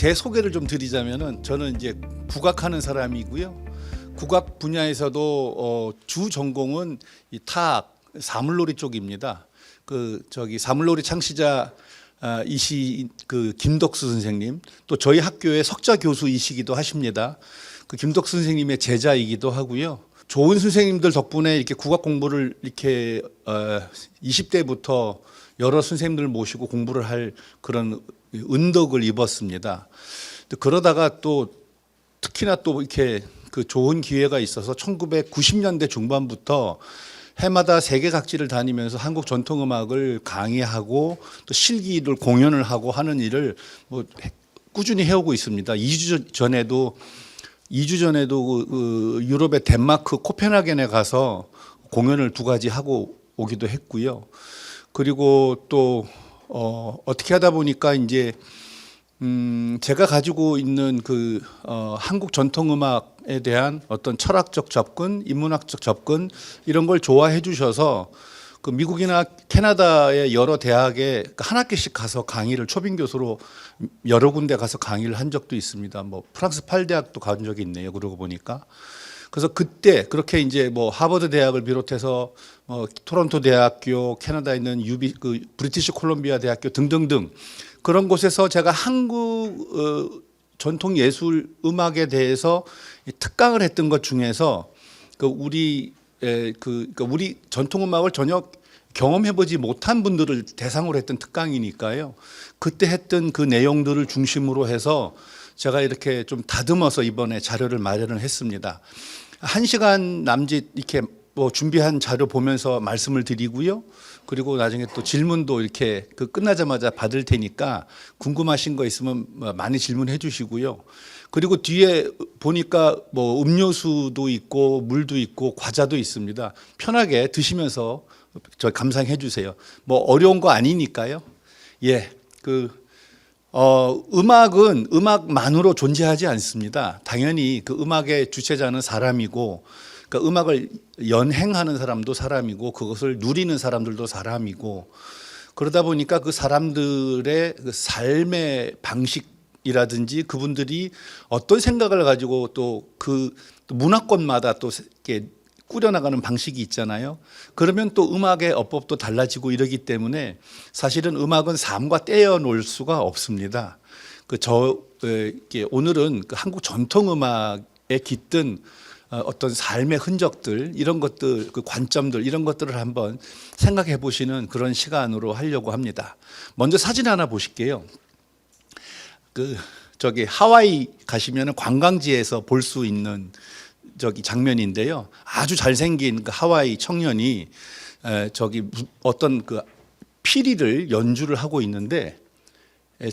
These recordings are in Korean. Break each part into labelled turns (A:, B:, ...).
A: 제 소개를 좀 드리자면은 저는 이제 국악하는 사람이고요. 국악 분야에서도 주 전공은 이 타악, 사물놀이 쪽입니다. 사물놀이 창시자 이시 김덕수 선생님, 또 저희 학교의 석좌 교수이시기도 하십니다. 그 김덕수 선생님의 제자이기도 하고요. 좋은 선생님들 덕분에 이렇게 국악 공부를 이렇게 20대부터 여러 선생님들 모시고 공부를 할 그런 은덕을 입었습니다. 그러다가 또 특히나 또 이렇게 그 좋은 기회가 있어서 1990년대 중반부터 해마다 세계 각지를 다니면서 한국 전통음악을 강의하고 또 실기를 공연을 하고 하는 일을 뭐 꾸준히 해오고 있습니다. 2주 전에도 유럽의 덴마크 코펜하겐에 가서 공연을 2가지 하고 오기도 했고요. 그리고 또 어떻게 하다 보니까 이제 제가 가지고 있는 한국 전통음악에 대한 어떤 철학적 접근, 인문학적 접근 이런 걸 좋아해 주셔서 그 미국이나 캐나다의 여러 대학에 한 학기씩 가서 강의를 초빙 교수로 여러 군데 가서 강의를 한 적도 있습니다. 뭐 프랑스 8대학도 간 적이 있네요. 그러고 보니까. 그래서 그때 그렇게 이제 뭐 하버드 대학을 비롯해서 토론토 대학교, 캐나다에 있는 브리티시 콜롬비아 대학교 등등등 그런 곳에서 제가 한국 전통 예술 음악에 대해서 특강을 했던 것 중에서 우리 전통 음악을 전혀 경험해보지 못한 분들을 대상으로 했던 특강이니까요. 그때 했던 그 내용들을 중심으로 해서 제가 이렇게 좀 다듬어서 이번에 자료를 마련을 했습니다. 1시간 남짓 이렇게 뭐 준비한 자료 보면서 말씀을 드리고요. 그리고 나중에 또 질문도 이렇게 끝나자마자 받을 테니까 궁금하신 거 있으면 많이 질문해 주시고요. 그리고 뒤에 보니까 뭐 음료수도 있고 물도 있고 과자도 있습니다. 편하게 드시면서 저 감상해 주세요. 뭐 어려운 거 아니니까요. 예, 음악은 음악만으로 존재하지 않습니다. 당연히 그 음악의 주체자는 사람이고, 그러니까 음악을 연행하는 사람도 사람이고, 그것을 누리는 사람들도 사람이고, 그러다 보니까 그 사람들의 그 삶의 방식이라든지 그분들이 어떤 생각을 가지고 또 문화권마다 또 이렇게 꾸려나가는 방식이 있잖아요. 그러면 또 음악의 어법도 달라지고 이러기 때문에 사실은 음악은 삶과 떼어놓을 수가 없습니다. 오늘은 한국 전통음악에 깃든 어떤 삶의 흔적들, 이런 것들, 관점들, 이런 것들을 한번 생각해 보시는 그런 시간으로 하려고 합니다. 먼저 사진 하나 보실게요. 하와이 가시면 관광지에서 볼 수 있는 장면인데요. 아주 잘생긴 하와이 청년이 어떤 피리를 연주를 하고 있는데,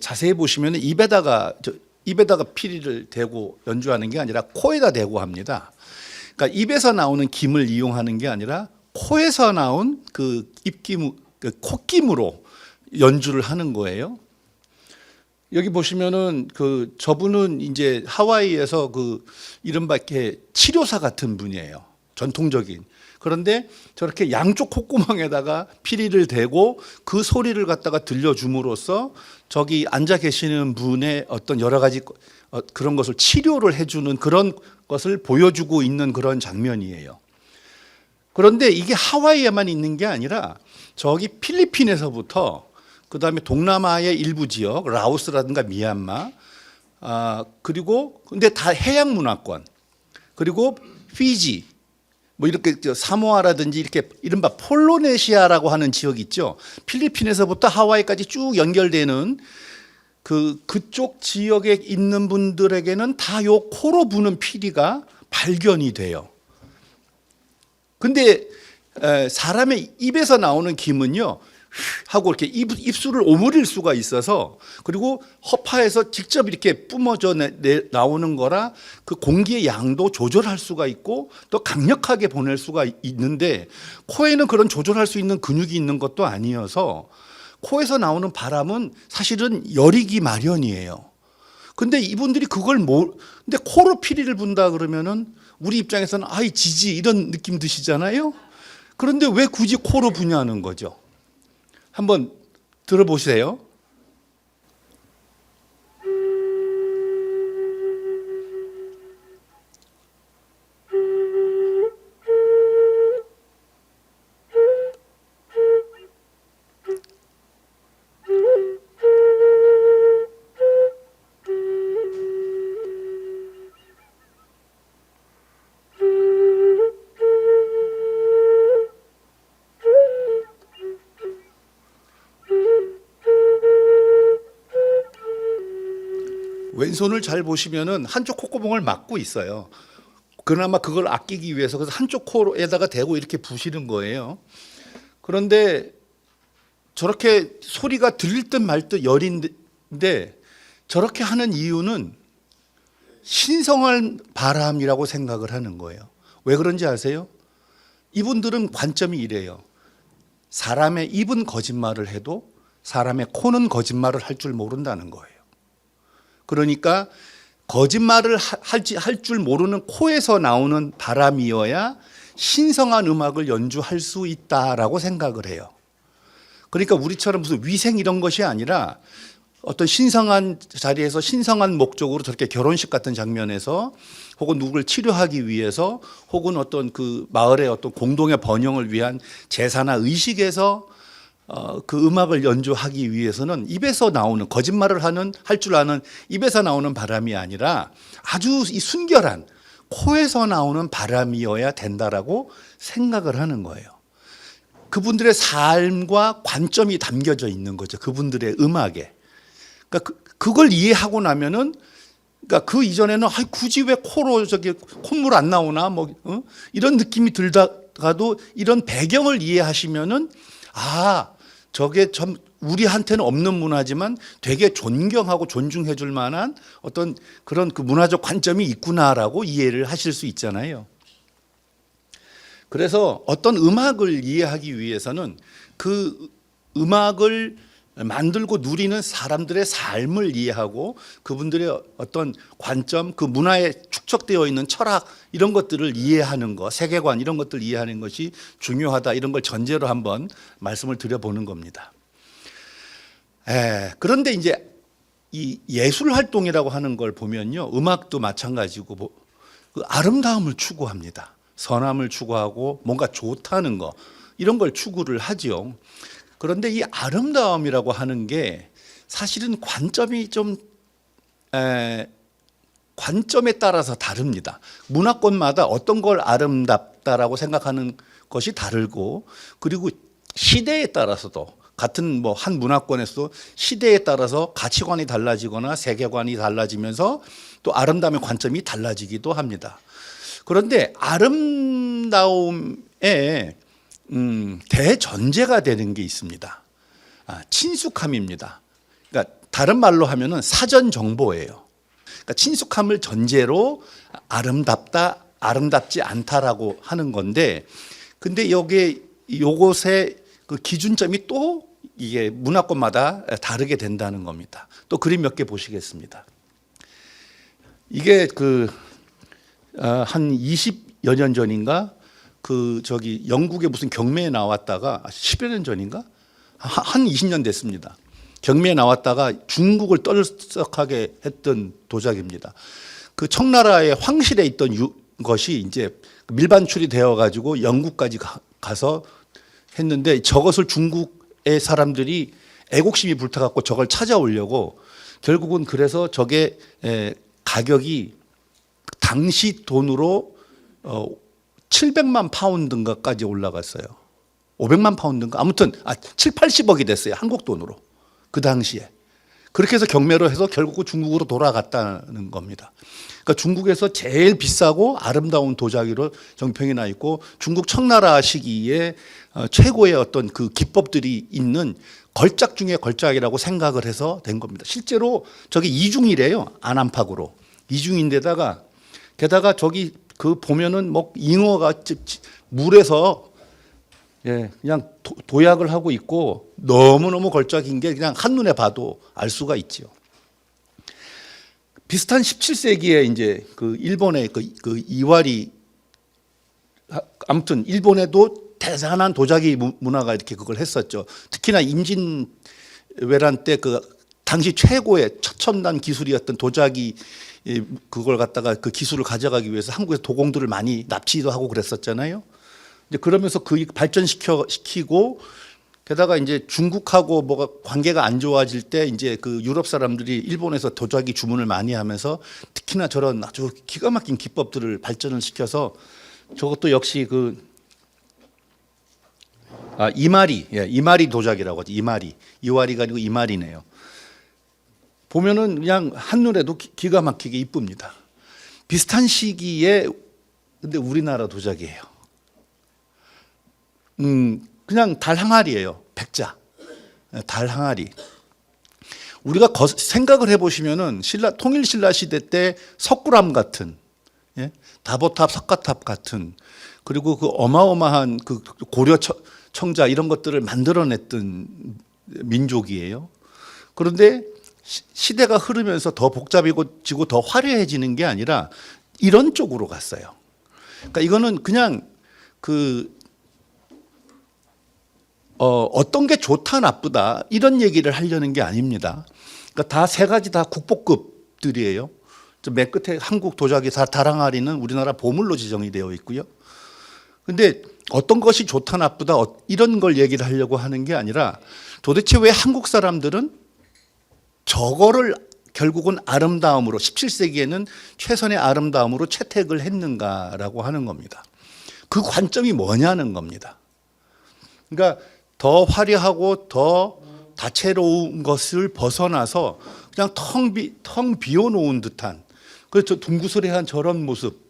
A: 자세히 보시면 입에다가 피리를 대고 연주하는 게 아니라 코에다 대고 합니다. 그러니까 입에서 나오는 김을 이용하는 게 아니라 코에서 나온 콧김으로 연주를 하는 거예요. 여기 보시면은 저분은 이제 하와이에서 이른바 이렇게 치료사 같은 분이에요. 전통적인. 그런데 저렇게 양쪽 콧구멍에다가 피리를 대고 그 소리를 갖다가 들려줌으로써 저기 앉아 계시는 분의 어떤 여러 가지 그런 것을 치료를 해주는 그런 것을 보여주고 있는 그런 장면이에요. 그런데 이게 하와이에만 있는 게 아니라 저기 필리핀에서부터 그다음에 동남아의 일부 지역, 라오스라든가 미얀마, 그리고 근데 다 해양 문화권, 그리고 피지, 뭐 이렇게 사모아라든지 이렇게 이른바 폴로네시아라고 하는 지역 있죠. 필리핀에서부터 하와이까지 쭉 연결되는 그쪽 지역에 있는 분들에게는 다 요 코로 부는 피리가 발견이 돼요. 근데 사람의 입에서 나오는 김은요, 하고 이렇게 입술을 오므릴 수가 있어서, 그리고 허파에서 직접 이렇게 뿜어져 나오는 거라 그 공기의 양도 조절할 수가 있고 또 강력하게 보낼 수가 있는데, 코에는 그런 조절할 수 있는 근육이 있는 것도 아니어서 코에서 나오는 바람은 사실은 여리기 마련이에요. 근데 이분들이 근데 코로 피리를 분다 그러면은 우리 입장에서는 아이 지지 이런 느낌 드시잖아요. 그런데 왜 굳이 코로 부냐는 거죠. 한번 들어보세요. 왼손을 잘 보시면은 한쪽 콧구멍을 막고 있어요. 그나마 그걸 아끼기 위해서 그래서 한쪽 코에다가 대고 이렇게 부시는 거예요. 그런데 저렇게 소리가 들릴 듯 말 듯 열인데 저렇게 하는 이유는 신성한 바람이라고 생각을 하는 거예요. 왜 그런지 아세요? 이분들은 관점이 이래요. 사람의 입은 거짓말을 해도 사람의 코는 거짓말을 할 줄 모른다는 거예요. 그러니까 거짓말을 할 줄 모르는 코에서 나오는 바람이어야 신성한 음악을 연주할 수 있다라고 생각을 해요. 그러니까 우리처럼 무슨 위생 이런 것이 아니라 어떤 신성한 자리에서 신성한 목적으로 저렇게 결혼식 같은 장면에서 혹은 누구를 치료하기 위해서 혹은 어떤 그 마을의 어떤 공동의 번영을 위한 제사나 의식에서 그 음악을 연주하기 위해서는 입에서 나오는 거짓말을 할 줄 아는 입에서 나오는 바람이 아니라 아주 이 순결한 코에서 나오는 바람이어야 된다라고 생각을 하는 거예요. 그분들의 삶과 관점이 담겨져 있는 거죠. 그분들의 음악에. 그러니까 그걸 이해하고 나면은 그러니까 그 이전에는 굳이 왜 코로 저기 콧물 안 나오나 뭐 이런 느낌이 들다가도 이런 배경을 이해하시면은 저게 참 우리한테는 없는 문화지만 되게 존경하고 존중해 줄 만한 어떤 그런 그 문화적 관점이 있구나라고 이해를 하실 수 있잖아요. 그래서 어떤 음악을 이해하기 위해서는 그 음악을 만들고 누리는 사람들의 삶을 이해하고 그분들의 어떤 관점, 그 문화에 축적되어 있는 철학 이런 것들을 이해하는 것, 세계관 이런 것들을 이해하는 것이 중요하다. 이런 걸 전제로 한번 말씀을 드려보는 겁니다. 그런데 이제 이 예술 활동이라고 하는 걸 보면요, 음악도 마찬가지고 그 아름다움을 추구합니다. 선함을 추구하고 뭔가 좋다는 거 이런 걸 추구를 하죠. 그런데 이 아름다움이라고 하는 게 사실은 관점이 좀 관점에 따라서 다릅니다. 문화권마다 어떤 걸 아름답다라고 생각하는 것이 다르고 그리고 시대에 따라서도 같은 뭐 한 문화권에서도 시대에 따라서 가치관이 달라지거나 세계관이 달라지면서 또 아름다움의 관점이 달라지기도 합니다. 그런데 아름다움에 대전제가 되는 게 있습니다. 친숙함입니다. 그러니까 다른 말로 하면은 사전 정보예요. 그러니까 친숙함을 전제로 아름답다, 아름답지 않다라고 하는 건데, 근데 요것의 그 기준점이 또 이게 문화권마다 다르게 된다는 겁니다. 또 그림 몇 개 보시겠습니다. 이게 한 20여 년 전인가 영국의 무슨 경매에 나왔다가 10여 년 전인가 한 20년 됐습니다. 경매에 나왔다가 중국을 떨썩하게 했던 도자기입니다. 그 청나라의 황실에 있던 것이 이제 밀반출이 되어 가지고 영국까지 가서 했는데 저것을 중국의 사람들이 애국심이 불타갖고 저걸 찾아오려고 결국은 그래서 저게 가격이 당시 돈으로 700만 파운드인가까지 올라갔어요. 500만 파운드인가 아무튼 7, 80억이 됐어요. 한국 돈으로. 그 당시에. 그렇게 해서 경매로 해서 결국 중국으로 돌아갔다는 겁니다. 그러니까 중국에서 제일 비싸고 아름다운 도자기로 정평이 나 있고 중국 청나라 시기에 최고의 어떤 그 기법들이 있는 걸작 중에 걸작이라고 생각을 해서 된 겁니다. 실제로 저게 이중이래요. 안암팍으로. 이중인데다가 게다가 저기 그 보면은 뭐 잉어가 물에서 그냥 도약을 하고 있고 너무너무 걸작인 게 그냥 한눈에 봐도 알 수가 있죠. 비슷한 17세기에 이제 그 일본의 그 이와리 아무튼 일본에도 대단한 도자기 문화가 이렇게 그걸 했었죠. 특히나 임진왜란 때 그 당시 최고의 최첨단 기술이었던 도자기 그걸 갖다가 그 기술을 가져가기 위해서 한국에서 도공들을 많이 납치도 하고 그랬었잖아요. 이제 그러면서 그 발전시키고 게다가 이제 중국하고 뭐가 관계가 안 좋아질 때 이제 그 유럽 사람들이 일본에서 도자기 주문을 많이 하면서 특히나 저런 아주 기가 막힌 기법들을 발전을 시켜서 저것도 역시 이마리 도자기라고 하죠. 이마리가 아니고 이마리네요. 보면은 그냥 한눈에도 기가 막히게 이쁩니다. 비슷한 시기에 근데 우리나라 도자기예요. 그냥 달 항아리예요. 백자. 달 항아리. 우리가 생각을 해보시면은 통일 신라 시대 때 석굴암 같은, 예? 다보탑, 석가탑 같은, 그리고 그 어마어마한 그 고려 청자 이런 것들을 만들어냈던 민족이에요. 그런데 시대가 흐르면서 더 복잡해지고 더 화려해지는 게 아니라 이런 쪽으로 갔어요. 그러니까 이거는 그냥 어떤 게 좋다 나쁘다 이런 얘기를 하려는 게 아닙니다. 그러니까 다 세 가지 다 국보급들이에요. 맨 끝에 한국 도자기 다랑아리는 우리나라 보물로 지정이 되어 있고요. 근데 어떤 것이 좋다 나쁘다 이런 걸 얘기를 하려고 하는 게 아니라 도대체 왜 한국 사람들은 저거를 결국은 아름다움으로 17세기에는 최선의 아름다움으로 채택을 했는가라고 하는 겁니다. 그 관점이 뭐냐는 겁니다. 그러니까 더 화려하고 더 다채로운 것을 벗어나서 그냥 텅 비워놓은 듯한 그래서 둥구스레한 저런 모습으로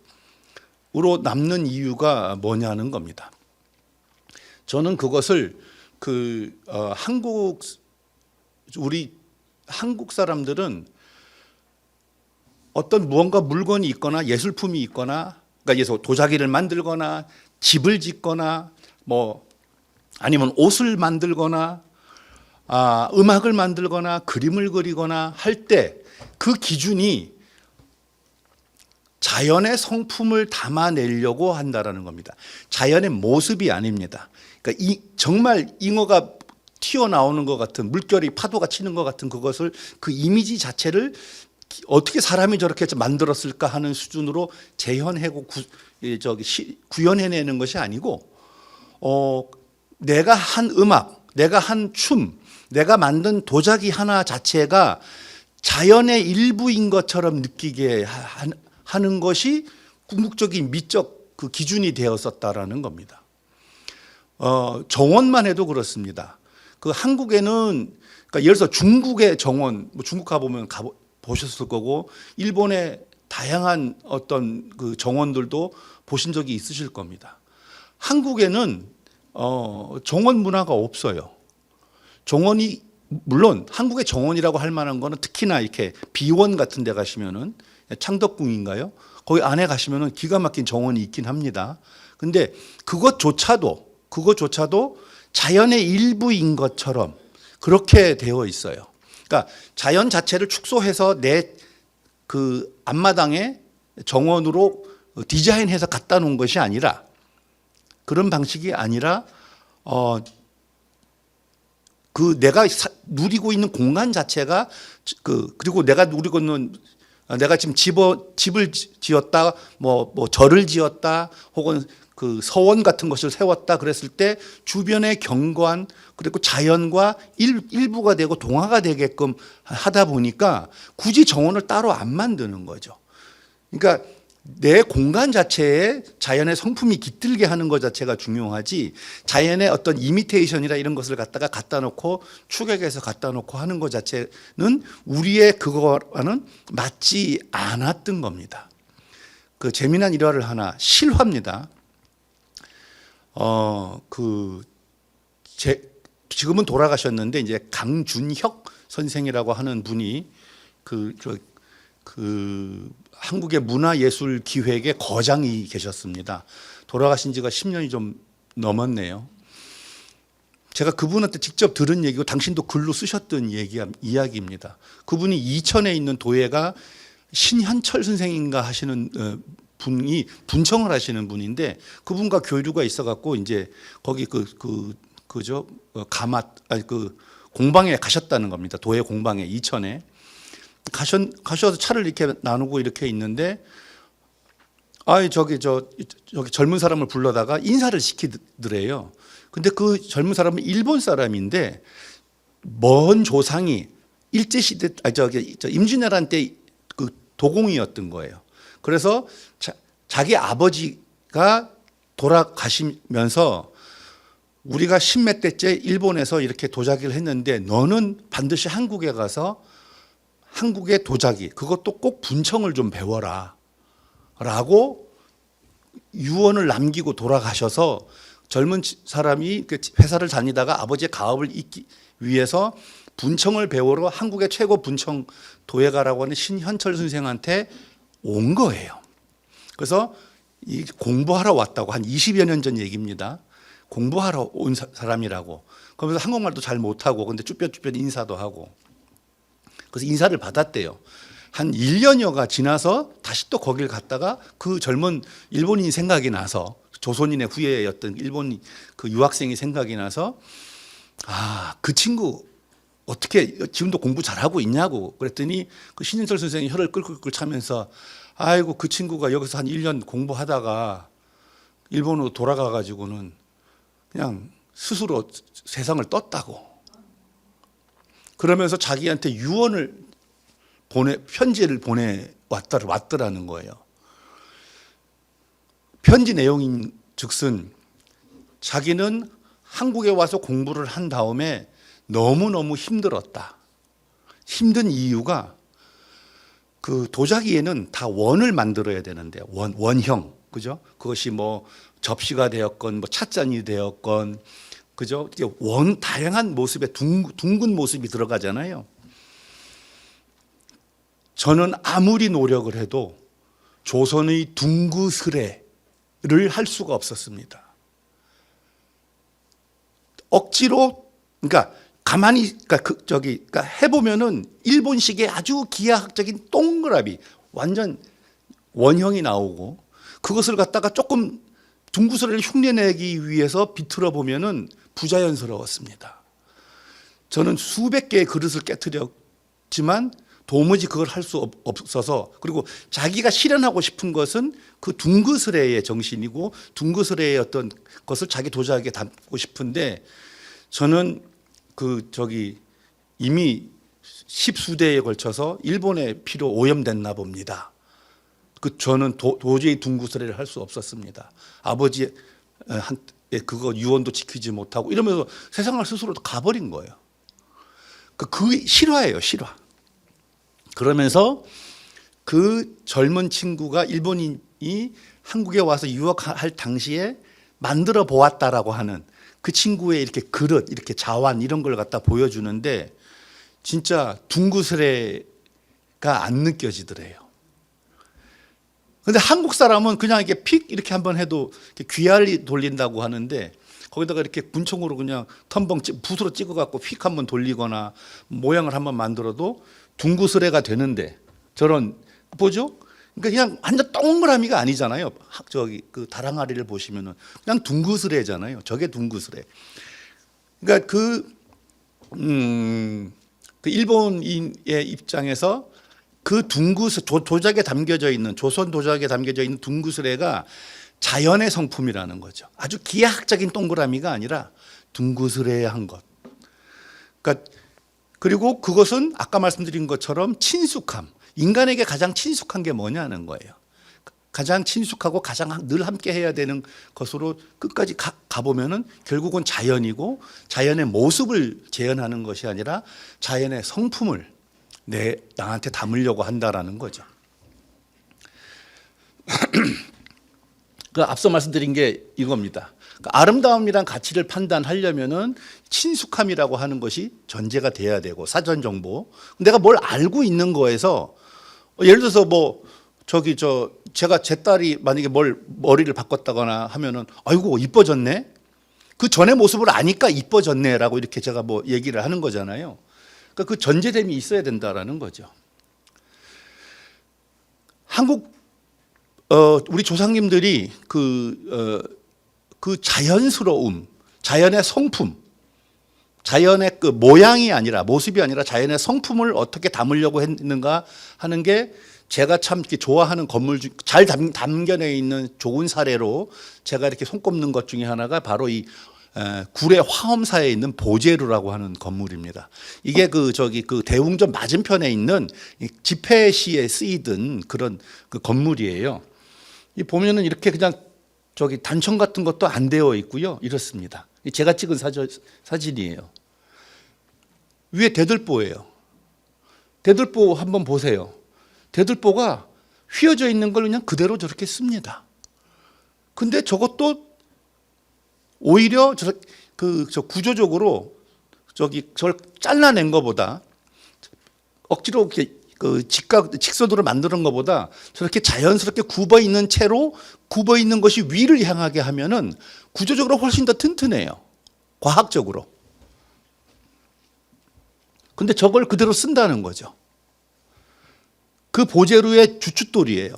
A: 남는 이유가 뭐냐는 겁니다. 저는 그것을 우리 한국 사람들은 어떤 무언가 물건이 있거나 예술품이 있거나 그러니까 예서 도자기를 만들거나 집을 짓거나 뭐 아니면 옷을 만들거나 음악을 만들거나 그림을 그리거나 할 때 그 기준이 자연의 성품을 담아내려고 한다라는 겁니다. 자연의 모습이 아닙니다. 그러니까 정말 잉어가 튀어나오는 것 같은 물결이 파도가 치는 것 같은 그것을 그 이미지 자체를 어떻게 사람이 저렇게 만들었을까 하는 수준으로 재현하고 구현해내는 것이 아니고 내가 한 음악, 내가 한 춤, 내가 만든 도자기 하나 자체가 자연의 일부인 것처럼 느끼게 하는 것이 궁극적인 미적 그 기준이 되었었다라는 겁니다. 정원만 해도 그렇습니다. 그 한국에는 그러니까 예를 들어서 중국의 정원, 뭐 중국 가보면 보셨을 거고 일본의 다양한 어떤 그 정원들도 보신 적이 있으실 겁니다. 한국에는 정원 문화가 없어요. 정원이 물론 한국의 정원이라고 할 만한 거는 특히나 이렇게 비원 같은 데 가시면은 창덕궁인가요? 거기 안에 가시면은 기가 막힌 정원이 있긴 합니다. 근데 그것조차도 자연의 일부인 것처럼 그렇게 되어 있어요. 그러니까 자연 자체를 축소해서 내 그 앞마당에 정원으로 디자인해서 갖다 놓은 것이 아니라 그런 방식이 아니라 그 내가 누리고 있는 공간 자체가 그리고 내가 누리고 있는 내가 지금 집을 지었다 뭐 절을 지었다 혹은 그 서원 같은 것을 세웠다 그랬을 때 주변의 경관 그리고 자연과 일부가 되고 동화가 되게끔 하다 보니까 굳이 정원을 따로 안 만드는 거죠. 그러니까 내 공간 자체에 자연의 성품이 깃들게 하는 것 자체가 중요하지 자연의 어떤 이미테이션이라 이런 것을 갖다 놓고 추격해서 갖다 놓고 하는 것 자체는 우리의 그거와는 맞지 않았던 겁니다. 그 재미난 일화를 하나 실화입니다. 지금은 돌아가셨는데 이제 강준혁 선생이라고 하는 분이 한국의 문화예술기획의 거장이 계셨습니다. 돌아가신 지가 10년이 좀 넘었네요. 제가 그분한테 직접 들은 얘기고 당신도 글로 쓰셨던 이야기입니다. 그분이 이천에 있는 도예가 신현철 선생인가 하시는 분이 분청을 하시는 분인데 그분과 교류가 있어갖고 이제 거기 공방에 가셨다는 겁니다. 도예 공방에 이천에. 가셔서 차를 이렇게 나누고 이렇게 있는데 저기 젊은 사람을 불러다가 인사를 시키더래요. 근데 그 젊은 사람은 일본 사람인데 먼 조상이 일제시대 임진왜란 때 그 도공이었던 거예요. 그래서 자기 아버지가 돌아가시면서 우리가 십몇 대째 일본에서 이렇게 도자기를 했는데 너는 반드시 한국에 가서 한국의 도자기 그것도 꼭 분청을 좀 배워라 라고 유언을 남기고 돌아가셔서 젊은 사람이 회사를 다니다가 아버지의 가업을 잇기 위해서 분청을 배우러 한국의 최고 분청 도예가라고 하는 신현철 선생한테 온 거예요. 그래서 이 공부하러 왔다고, 한 20여 년 전 얘기입니다. 공부하러 온 사람이라고. 그러면서 한국말도 잘 못하고 근데 쭈뼛쭈뼛 인사도 하고. 그래서 인사를 받았대요. 한 1년여가 지나서 다시 또 거길 갔다가 그 젊은 일본인이 생각이 나서, 조선인의 후예였던 일본 그 유학생이 생각이 나서, 아, 그 친구 어떻게 지금도 공부 잘하고 있냐고 그랬더니 그 신인철 선생이 혀를 끌끌끌 차면서, 아이고 그 친구가 여기서 한 1년 공부하다가 일본으로 돌아가 가지고는 그냥 스스로 세상을 떴다고. 그러면서 자기한테 유언을 편지를 왔더라는 거예요. 편지 내용인 즉슨 자기는 한국에 와서 공부를 한 다음에 너무너무 힘들었다. 힘든 이유가 그 도자기에는 다 원을 만들어야 되는데, 원형, 그죠? 그것이 뭐 접시가 되었건 뭐 찻잔이 되었건, 그죠? 다양한 모습의 둥근 모습이 들어가잖아요. 저는 아무리 노력을 해도 조선의 둥그스레를 할 수가 없었습니다. 억지로, 그러니까 가만히, 그러니까 해보면은 일본식의 아주 기하학적인 동그라미, 완전 원형이 나오고, 그것을 갖다가 조금 둥그스레를 흉내내기 위해서 비틀어 보면은 부자연스러웠습니다. 저는 수백 개의 그릇을 깨트렸지만 도무지 그걸 할 수 없어서, 그리고 자기가 실현하고 싶은 것은 그 둥그스레의 정신이고 둥그스레의 어떤 것을 자기 도자기에 담고 싶은데, 저는 이미 십수대에 걸쳐서 일본의 피로 오염됐나 봅니다. 저는 도저히 둥그스레를 할 수 없었습니다. 아버지의 그거 유언도 지키지 못하고 이러면서 세상을 스스로 가버린 거예요. 그 실화예요, 실화. 그러면서 그 젊은 친구가 일본인이 한국에 와서 유학할 당시에 만들어 보았다라고 하는 그 친구의 이렇게 그릇, 이렇게 자완 이런 걸 갖다 보여주는데 진짜 둥그스레가 안 느껴지더래요. 근데 한국 사람은 그냥 이렇게 픽 이렇게 한번 해도 귀알이 돌린다고 하는데, 거기다가 이렇게 군청으로 그냥 텀벙 붓으로 찍어갖고 휙 한번 돌리거나 모양을 한번 만들어도 둥그스레가 되는데, 저런 뭐죠? 그러니까 그냥 완전 동그라미가 아니잖아요. 그 다랑아리를 보시면은 그냥 둥그스레잖아요. 저게 둥그스레. 그러니까 그 일본인의 입장에서 그 도자기에 담겨져 있는, 조선 도자기에 담겨져 있는 둥그스레가 자연의 성품이라는 거죠. 아주 기하학적인 동그라미가 아니라 둥그스레한 것. 그러니까 그리고 그것은 아까 말씀드린 것처럼 친숙함. 인간에게 가장 친숙한 게 뭐냐는 거예요. 가장 친숙하고 가장 늘 함께 해야 되는 것으로 끝까지 가보면은 결국은 자연이고, 자연의 모습을 재현하는 것이 아니라 자연의 성품을 나한테 담으려고 한다라는 거죠. 앞서 말씀드린 게 이겁니다. 아름다움이란 가치를 판단하려면은 친숙함이라고 하는 것이 전제가 돼야 되고, 사전 정보. 내가 뭘 알고 있는 거에서, 예를 들어서 제가 제 딸이 만약에 머리를 바꿨다거나 하면은, 아이고 이뻐졌네. 그 전의 모습을 아니까 이뻐졌네라고 이렇게 제가 얘기를 하는 거잖아요. 그러니까 그 전제됨이 있어야 된다라는 거죠. 우리 조상님들이 그 자연스러움, 자연의 성품, 자연의 그 모양이 아니라, 모습이 아니라 자연의 성품을 어떻게 담으려고 했는가 하는 게, 제가 참 이렇게 좋아하는 건물 중 잘 담겨내 있는 좋은 사례로 제가 이렇게 손꼽는 것 중에 하나가 바로 이 구례 화엄사에 있는 보제루라고 하는 건물입니다. 이게 그 대웅전 맞은편에 있는 집회시에 쓰이던 그런 그 건물이에요. 이 보면은 이렇게 그냥 단청 같은 것도 안 되어 있고요. 이렇습니다. 제가 찍은 사진이에요. 위에 대들보예요. 대들보 한번 보세요. 대들보가 휘어져 있는 걸 그냥 그대로 저렇게 씁니다. 근데 저것도 오히려 저 구조적으로 저걸 잘라낸 것보다 억지로 이렇게 직선으로 만드는 것보다 저렇게 자연스럽게 굽어 있는 채로 굽어 있는 것이 위를 향하게 하면은 구조적으로 훨씬 더 튼튼해요. 과학적으로. 근데 저걸 그대로 쓴다는 거죠. 그 보제루의 주춧돌이에요.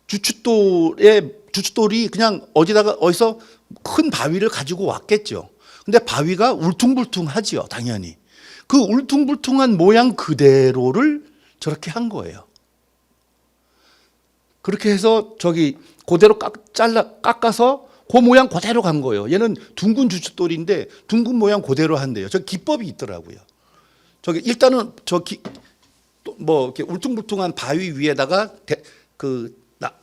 A: 주춧돌이 그냥 어디서 큰 바위를 가지고 왔겠죠. 근데 바위가 울퉁불퉁하지요, 당연히. 그 울퉁불퉁한 모양 그대로를 저렇게 한 거예요. 그렇게 해서 그대로 깎아서 그 모양 그대로 간 거예요. 얘는 둥근 주춧돌인데 둥근 모양 그대로 한대요. 저 기법이 있더라고요. 일단은 이렇게 울퉁불퉁한 바위 위에다가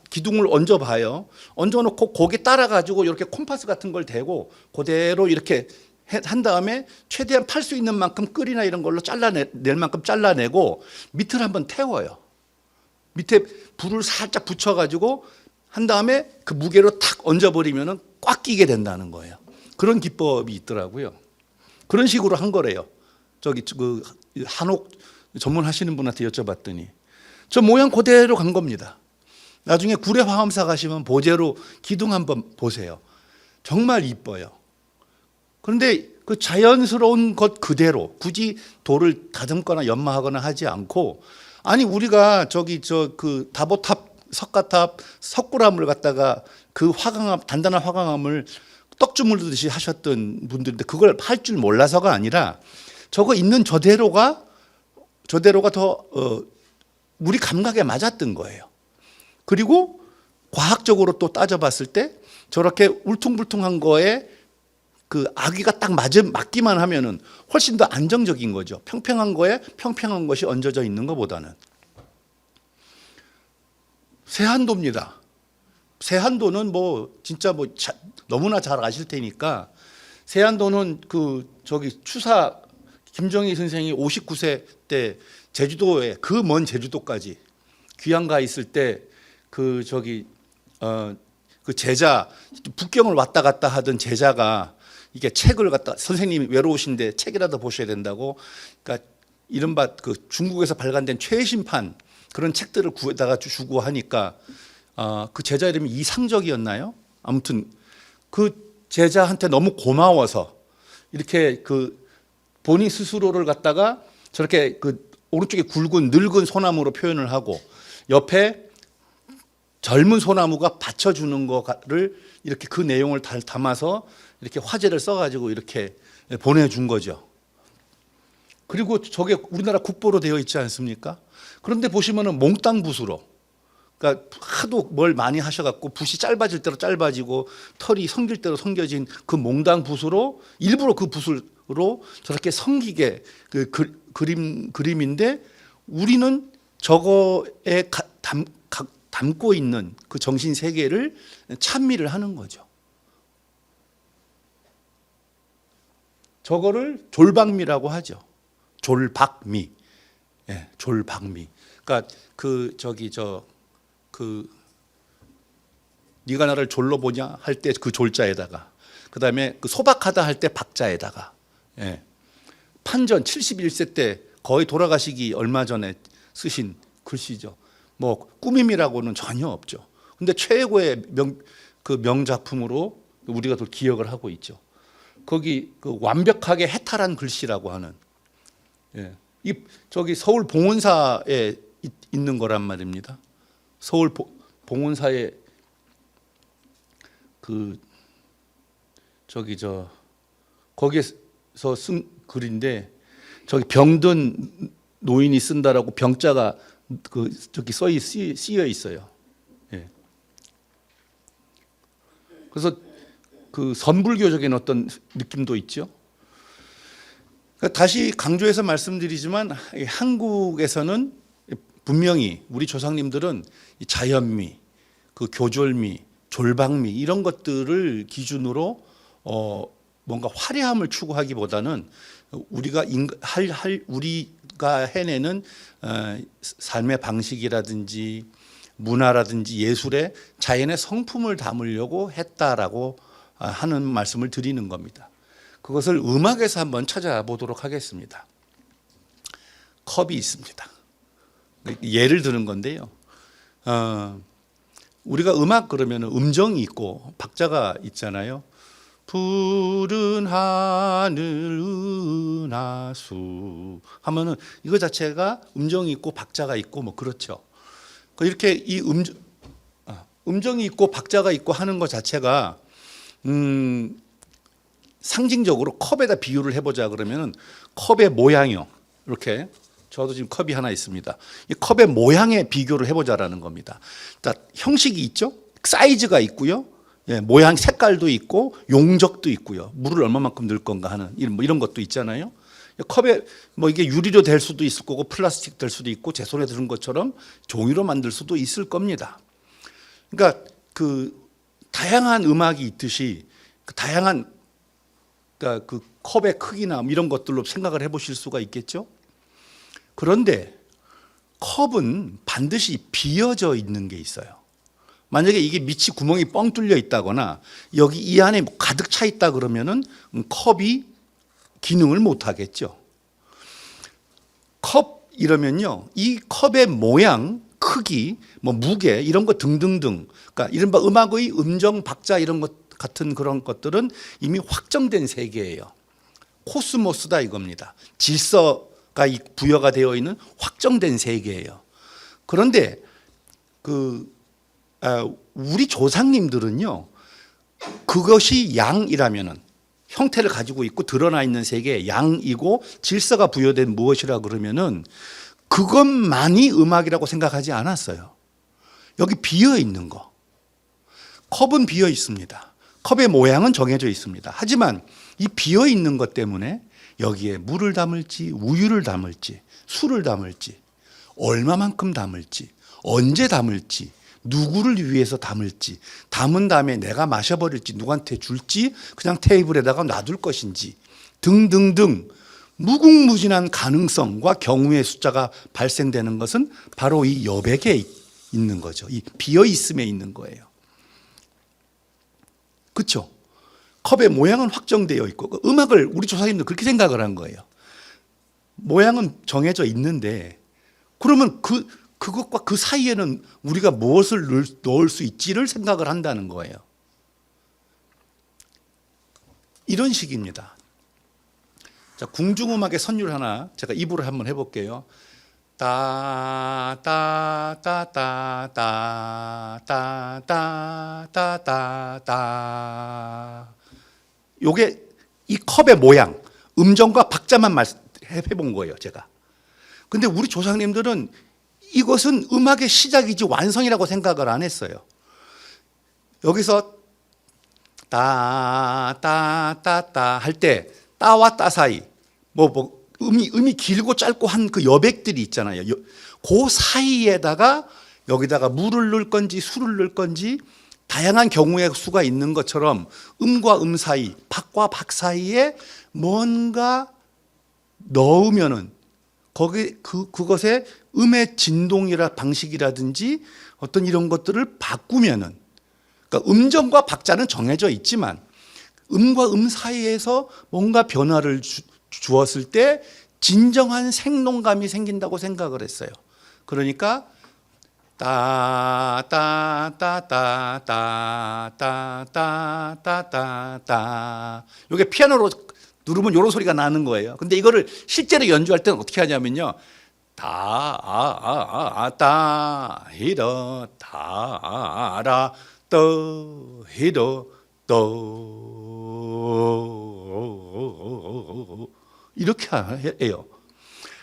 A: 기둥을 얹어봐요. 얹어놓고 거기 따라가지고 이렇게 콤파스 같은 걸 대고 그대로 이렇게 한 다음에 최대한 팔 수 있는 만큼 끌이나 이런 걸로 낼 만큼 잘라내고 밑을 한번 태워요. 밑에 불을 살짝 붙여가지고 한 다음에 그 무게로 탁 얹어버리면 꽉 끼게 된다는 거예요. 그런 기법이 있더라고요. 그런 식으로 한 거래요. 한옥 전문하시는 분한테 여쭤봤더니 저 모양 그대로 간 겁니다. 나중에 구례 화엄사 가시면 보제로 기둥 한번 보세요. 정말 이뻐요. 그런데 그 자연스러운 것 그대로 굳이 돌을 다듬거나 연마하거나 하지 않고 아니 우리가 다보탑, 석가탑, 석굴암을 갖다가 그 단단한 화강암을 떡주물듯이 하셨던 분들인데 그걸 할 줄 몰라서가 아니라 저거 있는 저대로가 더 우리 감각에 맞았던 거예요. 그리고 과학적으로 또 따져봤을 때 저렇게 울퉁불퉁한 거에 그 아귀가 딱 맞기만 하면은 훨씬 더 안정적인 거죠. 평평한 거에 평평한 것이 얹어져 있는 것보다는. 세한도입니다. 세한도는 진짜 너무나 잘 아실 테니까 세한도는 추사 김정희 선생이 59세 때 제주도에 그 먼 제주도까지 귀향 가 있을 때 그 제자 북경을 왔다 갔다 하던 제자가 이게 책을 선생님이 외로우신데 책이라도 보셔야 된다고 그러니까 이른바 중국에서 발간된 최신판 그런 책들을 구해다가 주고 하니까 그 제자 이름이 이상적이었나요? 아무튼 그 제자한테 너무 고마워서 이렇게 본인 스스로를 갖다가 저렇게 오른쪽에 굵은 늙은 소나무로 표현을 하고 옆에 젊은 소나무가 받쳐주는 거를 이렇게 그 내용을 담아서 이렇게 화제를 써가지고 이렇게 보내준 거죠. 그리고 저게 우리나라 국보로 되어 있지 않습니까? 그런데 보시면은 몽땅 붓으로, 그러니까 하도 뭘 많이 하셔갖고 붓이 짧아질 대로 짧아지고 털이 성길 대로 성겨진 그 몽땅 붓으로 일부러 그 붓으로 저렇게 성기게 그림인데 우리는 저거에 담고 있는 그 정신 세계를 찬미를 하는 거죠. 저거를 졸박미라고 하죠. 졸박미. 예, 졸박미. 그러니까 네가 나를 졸로 보냐 할 때 그 졸자에다가 그다음에 소박하다 할 때 박자에다가 예. 판전 71세 때 거의 돌아가시기 얼마 전에 쓰신 글씨죠. 꾸밈이라고는 전혀 없죠. 근데 최고의 명작품으로 우리가 또 기억을 하고 있죠. 거기 완벽하게 해탈한 글씨라고 하는 서울 봉온사에 있는 거란 말입니다. 서울 봉온사에 거기에서 쓴 글인데 병든 노인이 쓴다라고 병자가 쓰여 있어요. 예. 그래서 선불교적인 어떤 느낌도 있죠. 그러니까 다시 강조해서 말씀드리지만 한국에서는 분명히 우리 조상님들은 자연미, 교절미, 졸박미 이런 것들을 기준으로 뭔가 화려함을 추구하기보다는 우리가 해내는 삶의 방식이라든지 문화라든지 예술에 자연의 성품을 담으려고 했다라고 하는 말씀을 드리는 겁니다. 그것을 음악에서 한번 찾아보도록 하겠습니다. 컵이 있습니다. 예를 드는 건데요. 우리가 음악 그러면 음정이 있고 박자가 있잖아요. 푸른 하늘 은하수 하면은 이거 자체가 음정이 있고 박자가 있고 뭐 그렇죠. 이렇게 이 음정이 있고 박자가 있고 하는 것 자체가 상징적으로 컵에다 비유를 해보자 그러면은 컵의 모양이요. 이렇게 저도 지금 컵이 하나 있습니다. 이 컵의 모양에 비교를 해보자라는 겁니다. 그러니까 형식이 있죠. 사이즈가 있고요. 예, 모양 색깔도 있고 용적도 있고요. 물을 얼마만큼 넣을 건가 하는 이런 것도 있잖아요. 컵에 뭐 이게 유리로 될 수도 있을 거고 플라스틱 될 수도 있고 제 손에 드는 것처럼 종이로 만들 수도 있을 겁니다. 그러니까 그 다양한 음악이 있듯이 그 다양한 그러니까 그 컵의 크기나 이런 것들로 생각을 해보실 수가 있겠죠. 그런데 컵은 반드시 비어져 있는 게 있어요. 만약에 이게 밑이 구멍이 뻥 뚫려 있다거나 여기 이 안에 가득 차 있다 그러면은 컵이 기능을 못 하겠죠. 컵 이러면요, 이 컵의 모양, 크기, 뭐 무게 이런 거 등등등, 그러니까 이른바 음악의 음정, 박자 이런 것 같은 그런 것들은 이미 확정된 세계예요. 코스모스다 이겁니다. 질서가 부여가 되어 있는 확정된 세계예요. 그런데 우리 조상님들은요, 그것이 양이라면은 형태를 가지고 있고 드러나 있는 세계에 양이고 질서가 부여된 무엇이라 그러면은 그것만이 음악이라고 생각하지 않았어요. 여기 비어 있는 거. 컵은 비어 있습니다. 컵의 모양은 정해져 있습니다. 하지만 이 비어 있는 것 때문에 여기에 물을 담을지 우유를 담을지 술을 담을지 얼마만큼 담을지 언제 담을지 누구를 위해서 담을지, 담은 다음에 내가 마셔버릴지 누구한테 줄지 그냥 테이블에다가 놔둘 것인지 등등등 무궁무진한 가능성과 경우의 숫자가 발생되는 것은 바로 이 여백에 있는 거죠. 이 비어있음에 있는 거예요. 그렇죠? 컵의 모양은 확정되어 있고 음악을 우리 조상님도 그렇게 생각을 한 거예요. 모양은 정해져 있는데 그러면 그것과 그 사이에는 우리가 무엇을 넣을 수 있지를 생각을 한다는 거예요. 이런 식입니다. 자, 궁중음악의 선율 하나 제가 입으로 한번 해볼게요. 따따따따따따따따따. 요게 이 컵의 모양, 음정과 박자만 해본 거예요, 제가. 근데 우리 조상님들은 이것은 음악의 시작이지 완성이라고 생각을 안 했어요. 여기서 따따따따 할 때 따와 따 사이 음이 길고 짧고 한 그 여백들이 있잖아요. 그 사이에다가 여기다가 물을 넣을 건지 술을 넣을 건지 다양한 경우의 수가 있는 것처럼 음과 음 사이, 박과 박 사이에 뭔가 넣으면은 그것에 음의 진동이라 방식이라든지 어떤 이런 것들을 바꾸면은, 그러니까 음정과 박자는 정해져 있지만 음과 음 사이에서 뭔가 변화를 주었을 때 진정한 생동감이 생긴다고 생각을 했어요. 그러니까 따따따따따따따따따따 이게 피아노로 누르면 이런 소리가 나는 거예요. 근데 이거를 실제로 연주할 때는 어떻게 하냐면요. 따 히더 따라 떠 히더 떠 이렇게 해요.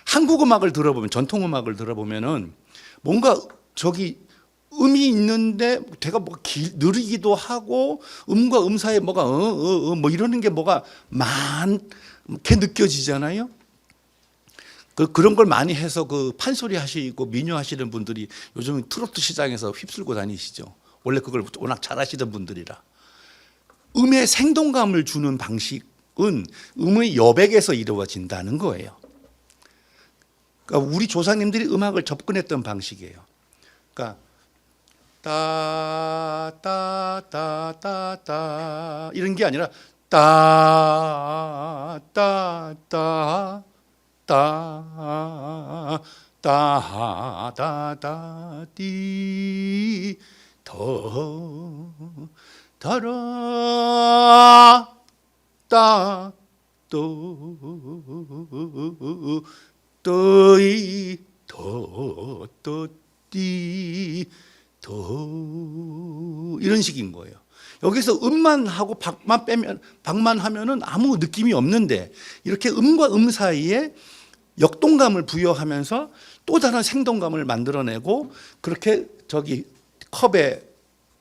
A: 한국 음악을 들어보면 전통 음악을 들어보면은 뭔가 저기 음이 있는데 제가 느리기도 하고 음과 음 사이에 뭐가 뭐 이러는 게 뭐가 많게 느껴지잖아요. 그런 걸 많이 해서 그 판소리 하시고 민요 하시는 분들이 요즘 트로트 시장에서 휩쓸고 다니시죠. 원래 그걸 워낙 잘하시던 분들이라. 음의 생동감을 주는 방식 음의 여백에서 이루어진다는 거예요. 그러니까 우리 조상님들이 음악을 접근했던 방식이에요. 그러니까 따따따따따 이런 게 아니라 따따따 따따따띠 더 달아 따또 떠이 더떠띠 더 이런 식인 거예요. 여기서 음만 하고 박만 하면은 아무 느낌이 없는데 이렇게 음과 음 사이에 역동감을 부여하면서 또 다른 생동감을 만들어내고 그렇게 저기 컵의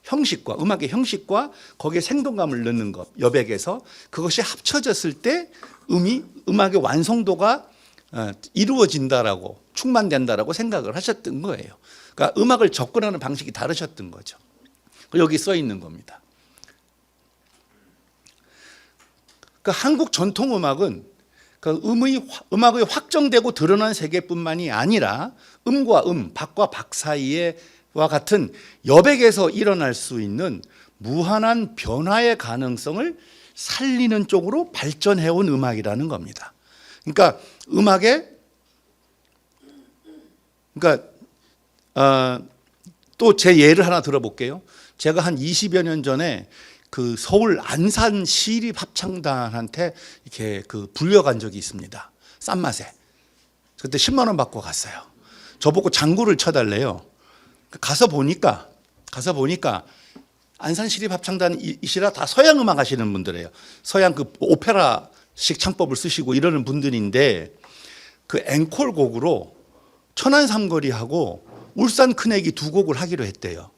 A: 형식과 음악의 형식과 거기에 생동감을 넣는 것 여백에서 그것이 합쳐졌을 때 음악의 완성도가 이루어진다라고 충만된다라고 생각을 하셨던 거예요. 그러니까 음악을 접근하는 방식이 다르셨던 거죠. 여기 써 있는 겁니다. 그러니까 한국 전통 음악은 음악의 확정되고 드러난 세계뿐만이 아니라 음과 박과 박 사이에와 같은 여백에서 일어날 수 있는 무한한 변화의 가능성을 살리는 쪽으로 발전해온 음악이라는 겁니다. 그러니까 또 제 예를 하나 들어볼게요. 제가 한 20여 년 전에 그 서울 안산 시립합창단한테 이렇게 불려간 적이 있습니다. 싼 맛에. 그때 10만 원 받고 갔어요. 저보고 장구를 쳐달래요. 가서 보니까 안산 시립합창단이시라 다 서양 음악 하시는 분들이에요. 서양 오페라식 창법을 쓰시고 이러는 분들인데 그 앵콜곡으로 천안 삼거리하고 울산 큰애기 두 곡을 하기로 했대요.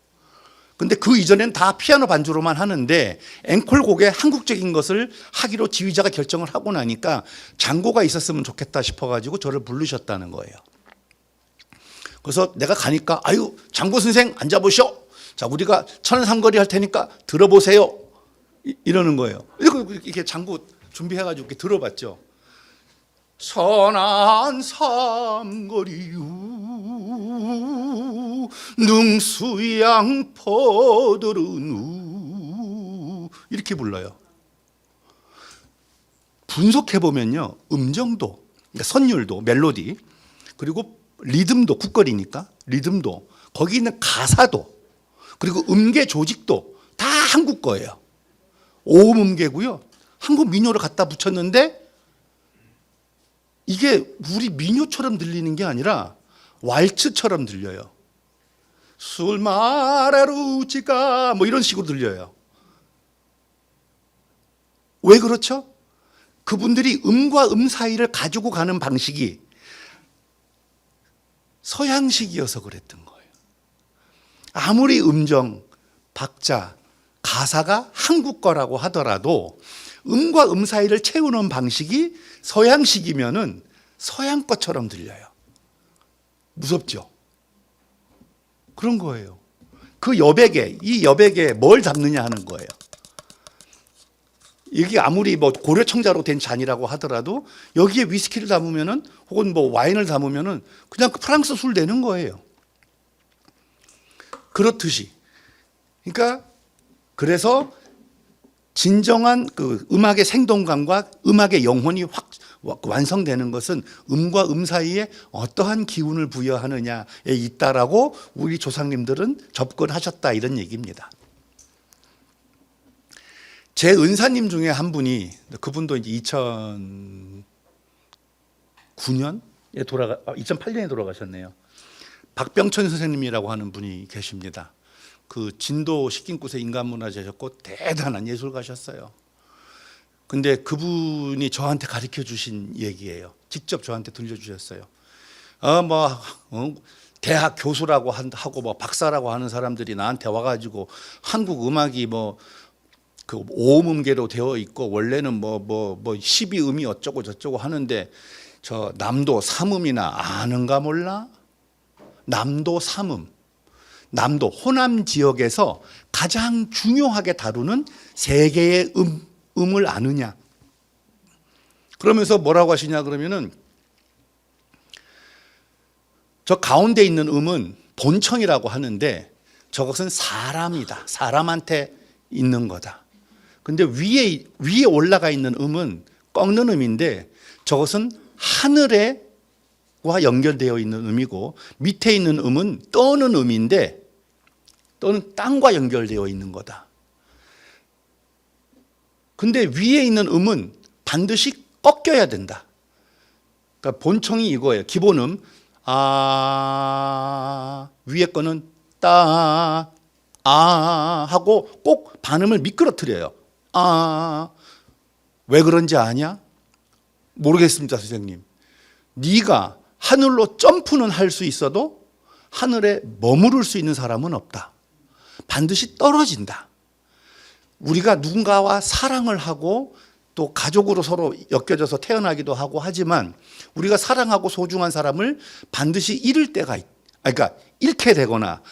A: 근데 그 이전에는 다 피아노 반주로만 하는데 앵콜곡에 한국적인 것을 하기로 지휘자가 결정을 하고 나니까 장고가 있었으면 좋겠다 싶어가지고 저를 부르셨다는 거예요. 그래서 내가 가니까 아유 장고 선생 앉아보시오. 자 우리가 천안 삼거리 할 테니까 들어보세요. 이러는 거예요. 이렇게 장고 준비해가지고 이렇게 들어봤죠. 천안 삼거리유 능수양 퍼들은 이렇게 불러요. 분석해보면요 음정도, 그러니까 선율도, 멜로디 그리고 리듬도 국거리니까 리듬도 거기 있는 가사도 그리고 음계 조직도 다 한국 거예요. 오음 음계고요. 한국 민요를 갖다 붙였는데 이게 우리 민요처럼 들리는 게 아니라 왈츠처럼 들려요. 술 마레루지가 뭐 이런 식으로 들려요. 왜 그렇죠? 그분들이 음과 음 사이를 가지고 가는 방식이 서양식이어서 그랬던 거예요. 아무리 음정, 박자, 가사가 한국 거라고 하더라도 음과 음 사이를 채우는 방식이 서양식이면은 서양 것처럼 들려요. 무섭죠? 그런 거예요. 이 여백에 뭘 담느냐 하는 거예요. 이게 아무리 고려 청자로 된 잔이라고 하더라도 여기에 위스키를 담으면은 혹은 와인을 담으면은 그냥 프랑스 술 되는 거예요. 그렇듯이. 그러니까 그래서 진정한 음악의 생동감과 음악의 영혼이 완성되는 것은 음과 음 사이에 어떠한 기운을 부여하느냐에 있다라고 우리 조상님들은 접근하셨다 이런 얘기입니다. 제 은사님 중에 한 분이 그분도 이제 2008년에 돌아가셨네요. 박병천 선생님이라고 하는 분이 계십니다. 진도 식긴굿의 인간문화재셨고 대단한 예술가셨어요. 근데 그분이 저한테 가르쳐 주신 얘기예요. 직접 저한테 들려주셨어요. 대학 교수라고 하고 박사라고 하는 사람들이 나한테 와가지고 한국 음악이 오음음계로 되어 있고 원래는 12음이 어쩌고 저쩌고 하는데 저 남도 삼음이나 아는가 몰라? 남도 삼음. 남도 호남 지역에서 가장 중요하게 다루는 세 개의 음을 아느냐? 그러면서 뭐라고 하시냐 그러면은 저 가운데 있는 음은 본청이라고 하는데 저것은 사람이다. 사람한테 있는 거다. 근데 위에 올라가 있는 음은 꺾는 음인데 저것은 하늘에와 연결되어 있는 음이고 밑에 있는 음은 떠는 음인데 떠는 땅과 연결되어 있는 거다. 근데 위에 있는 음은 반드시 꺾여야 된다. 그러니까 본청이 이거예요. 기본음 위에 거는 따 하고 꼭 반음을 미끄러뜨려요. 왜 그런지 아냐? 모르겠습니다, 선생님. 네가 하늘로 점프는 할 수 있어도 하늘에 머무를 수 있는 사람은 없다. 반드시 떨어진다. 우리가 누군가와 사랑을 하고 또 가족으로 서로 엮여져서 태어나기도 하고 하지만 우리가 사랑하고 소중한 사람을 반드시 잃을 때가 그러니까 잃게 되거나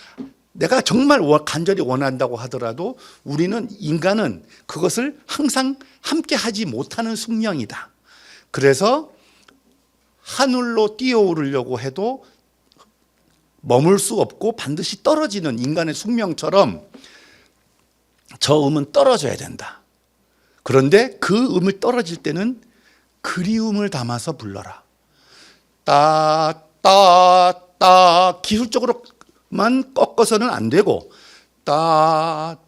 A: 내가 정말 간절히 원한다고 하더라도 우리는 인간은 그것을 항상 함께 하지 못하는 숙명이다. 그래서 하늘로 뛰어오르려고 해도 머물 수 없고 반드시 떨어지는 인간의 숙명처럼 저 음은 떨어져야 된다. 그런데 그 음을 떨어질 때는 그리움을 담아서 불러라. 따 기술적으로만 꺾어서는 안 되고 따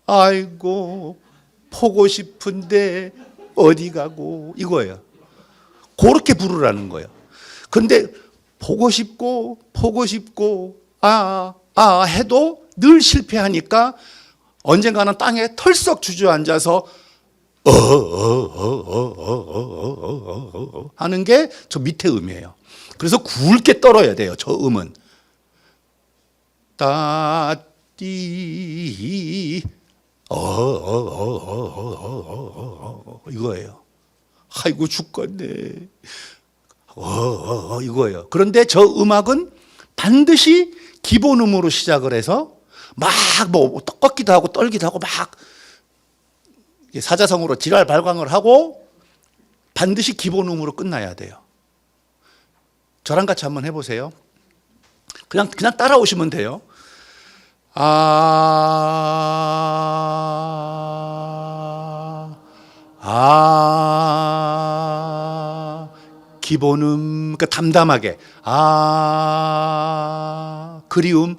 A: 아이고 보고 싶은데 어디 가고 이거예요. 그렇게 부르라는 거예요. 근데 보고 싶고 해도 늘 실패하니까 언젠가는 땅에 털썩 주저앉아서 하는 게 저 밑에 음이에요. 그래서 굵게 떨어야 돼요. 저 음은 따띠 이거예요. 아이고 죽겠네. 이거예요. 그런데 저 음악은 반드시 기본음으로 시작을 해서 막 뭐 꺾기도 하고 떨기도 하고 막 사자성어로 지랄 발광을 하고 반드시 기본음으로 끝나야 돼요. 저랑 같이 한번 해보세요. 그냥 따라오시면 돼요. 기본음, 그러니까 담담하게. 그리움.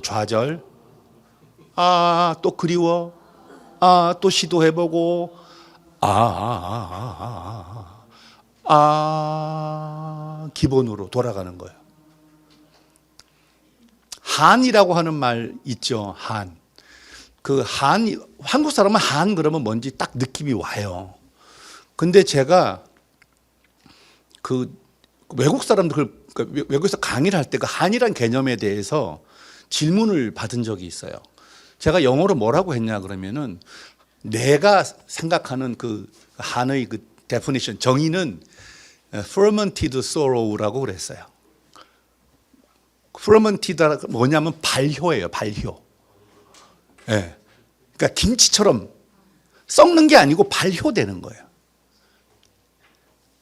A: 좌절. 또 그리워. 또 시도해보고. 기본으로 돌아가는 거예요. 한이라고 하는 말 있죠. 한. 한국 사람은 한 그러면 뭔지 딱 느낌이 와요. 근데 제가 외국 사람들, 외국에서 강의를 할 때 그 한이란 개념에 대해서 질문을 받은 적이 있어요. 제가 영어로 뭐라고 했냐 그러면은 내가 생각하는 그 한의 그 definition, 정의는 fermented sorrow라고 그랬어요. fermented가 뭐냐면 발효예요, 발효. 예. 그러니까 김치처럼 썩는 게 아니고 발효되는 거예요.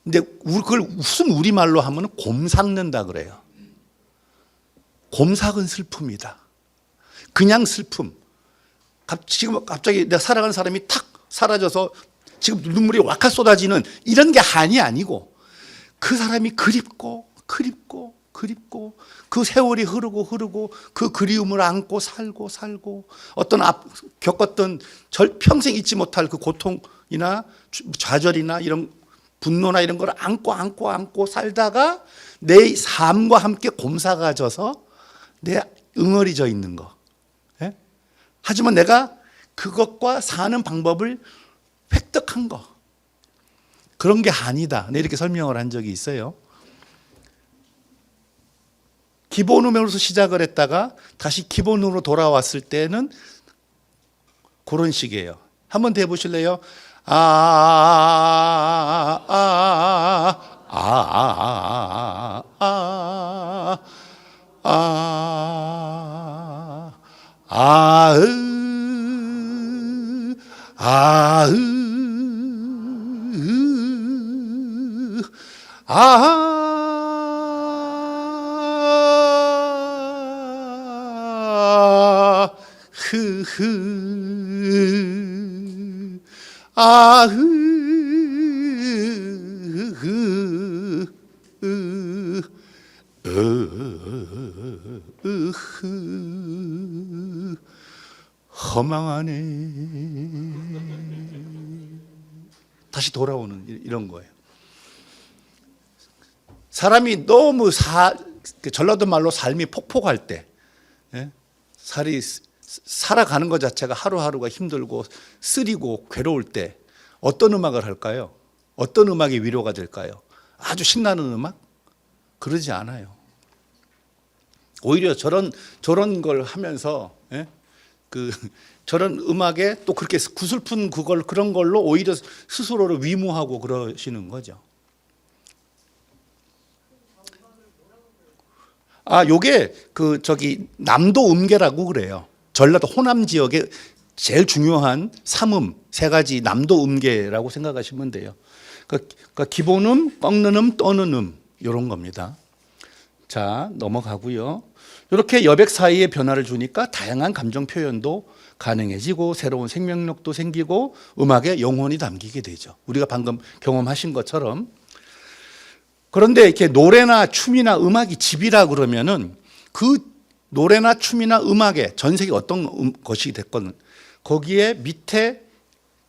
A: 근데 그걸 무슨 우리말로 하면 곰 삭는다 그래요. 곰 삭은 슬픔이다. 그냥 슬픔. 지금 갑자기 내가 사랑하는 사람이 탁 사라져서 지금 눈물이 왈칵 쏟아지는 이런 게 한이 아니고 그 사람이 그립고 그 세월이 흐르고 그 그리움을 안고 살고 어떤 겪었던 평생 잊지 못할 그 고통이나 좌절이나 이런 분노나 이런 걸 안고 살다가 내 삶과 함께 곰사가 져서 내 응어리져 있는 거. 예? 하지만 내가 그것과 사는 방법을 획득한 거. 그런 게 한이다. 네, 이렇게 설명을 한 적이 있어요. 기본음으로서 시작을 했다가 다시 기본으로 돌아왔을 때는 그런 식이에요. 한번 더 해보실래요? 허망하네. 다시 돌아오는 이런 거예요. 사람이 너무 전라도 말로 삶이 폭폭할 때, 살아가는 것 자체가 하루하루가 힘들고 쓰리고 괴로울 때 어떤 음악을 할까요? 어떤 음악이 위로가 될까요? 아주 신나는 음악? 그러지 않아요. 오히려 저런 걸 하면서 저런 음악에 또 그렇게 구슬픈 그런 걸로 오히려 스스로를 위무하고 그러시는 거죠. 요게 남도 음계라고 그래요. 전라도 호남 지역의 제일 중요한 삼음 세 가지 남도 음계라고 생각하시면 돼요. 그러니까 기본음, 꺾는 음, 떠는 음 이런 겁니다. 자, 넘어가고요. 이렇게 여백 사이에 변화를 주니까 다양한 감정 표현도 가능해지고 새로운 생명력도 생기고 음악에 영혼이 담기게 되죠. 우리가 방금 경험하신 것처럼. 그런데 이렇게 노래나 춤이나 음악이 집이라 그러면은 그 노래나 춤이나 음악에 전 세계 어떤 것이 됐건 거기에 밑에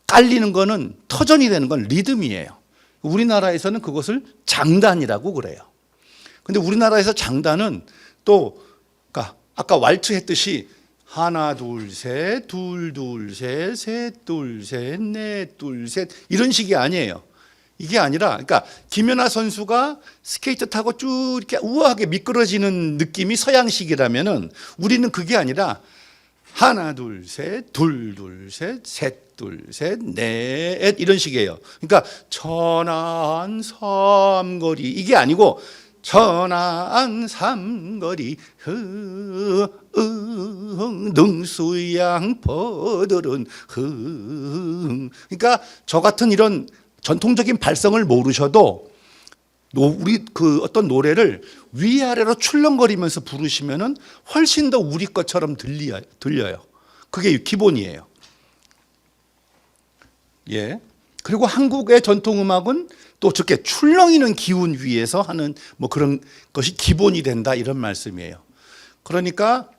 A: 깔리는 거는 터전이 되는 건 리듬이에요. 우리나라에서는 그것을 장단이라고 그래요. 근데 우리나라에서 장단은 또 아까 왈츠 했듯이 하나 둘 셋, 둘 둘 셋, 셋 둘 셋, 넷 둘 셋 이런 식이 아니에요. 이게 아니라 그러니까 김연아 선수가 스케이트 타고 쭉 이렇게 우아하게 미끄러지는 느낌이 서양식이라면은 우리는 그게 아니라 하나 둘 셋, 둘 둘 셋, 셋 둘 셋, 넷 이런 식이에요. 그러니까 천안 삼거리 이게 아니고 천안 삼거리 능수양 버들은 그러니까 저 같은 이런 전통적인 발성을 모르셔도 우리 어떤 노래를 위아래로 출렁거리면서 부르시면은 훨씬 더 우리 것처럼 들려요. 그게 기본이에요. 예. 그리고 한국의 전통 음악은 또 저렇게 출렁이는 기운 위에서 하는 뭐 그런 것이 기본이 된다 이런 말씀이에요. 그러니까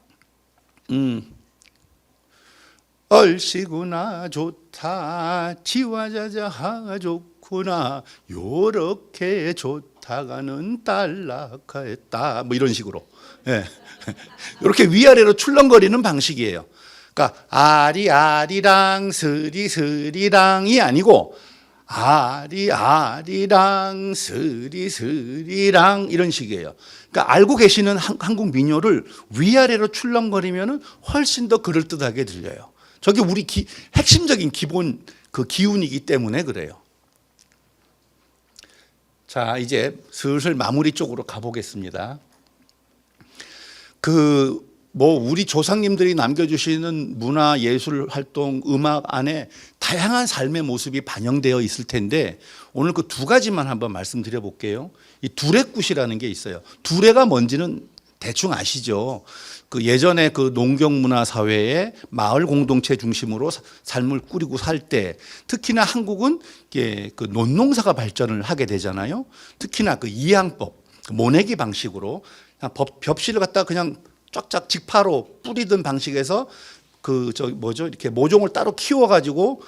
A: 얼씨구나 좋다 지와자자하 좋구나 요렇게 좋다가는 딸락했다 뭐 이런 식으로 이렇게 위아래로 출렁거리는 방식이에요. 그러니까 아리아리랑 스리스리랑이 아니고 아리아리랑 스리스리랑 이런 식이에요. 그러니까 알고 계시는 한국 민요를 위아래로 출렁거리면 훨씬 더 그럴듯하게 들려요. 저게 우리 핵심적인 기본 기운이기 때문에 그래요. 자, 이제 슬슬 마무리 쪽으로 가보겠습니다. 우리 조상님들이 남겨주시는 문화, 예술 활동, 음악 안에 다양한 삶의 모습이 반영되어 있을 텐데 오늘 그 두 가지만 한번 말씀드려 볼게요. 이 두레굿이라는 게 있어요. 두레가 뭔지는 대충 아시죠? 예전에 농경 문화 사회에 마을 공동체 중심으로 삶을 꾸리고 살 때 특히나 한국은 논농사가 발전을 하게 되잖아요. 특히나 이항법, 모내기 방식으로 벽실을 갖다가 그냥 쫙쫙 직파로 뿌리던 방식에서 이렇게 모종을 따로 키워가지고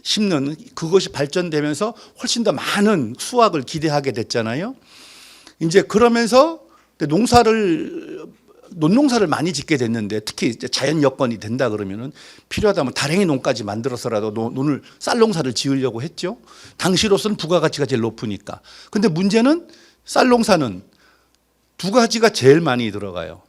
A: 심는 그것이 발전되면서 훨씬 더 많은 수확을 기대하게 됐잖아요. 이제 그러면서 논농사를 많이 짓게 됐는데 특히 자연 여건이 된다 그러면은 필요하다면 다랭이 농까지 만들어서라도 쌀농사를 지으려고 했죠. 당시로서는 부가가치가 제일 높으니까. 근데 문제는 쌀농사는 두 가지가 제일 많이 들어가요.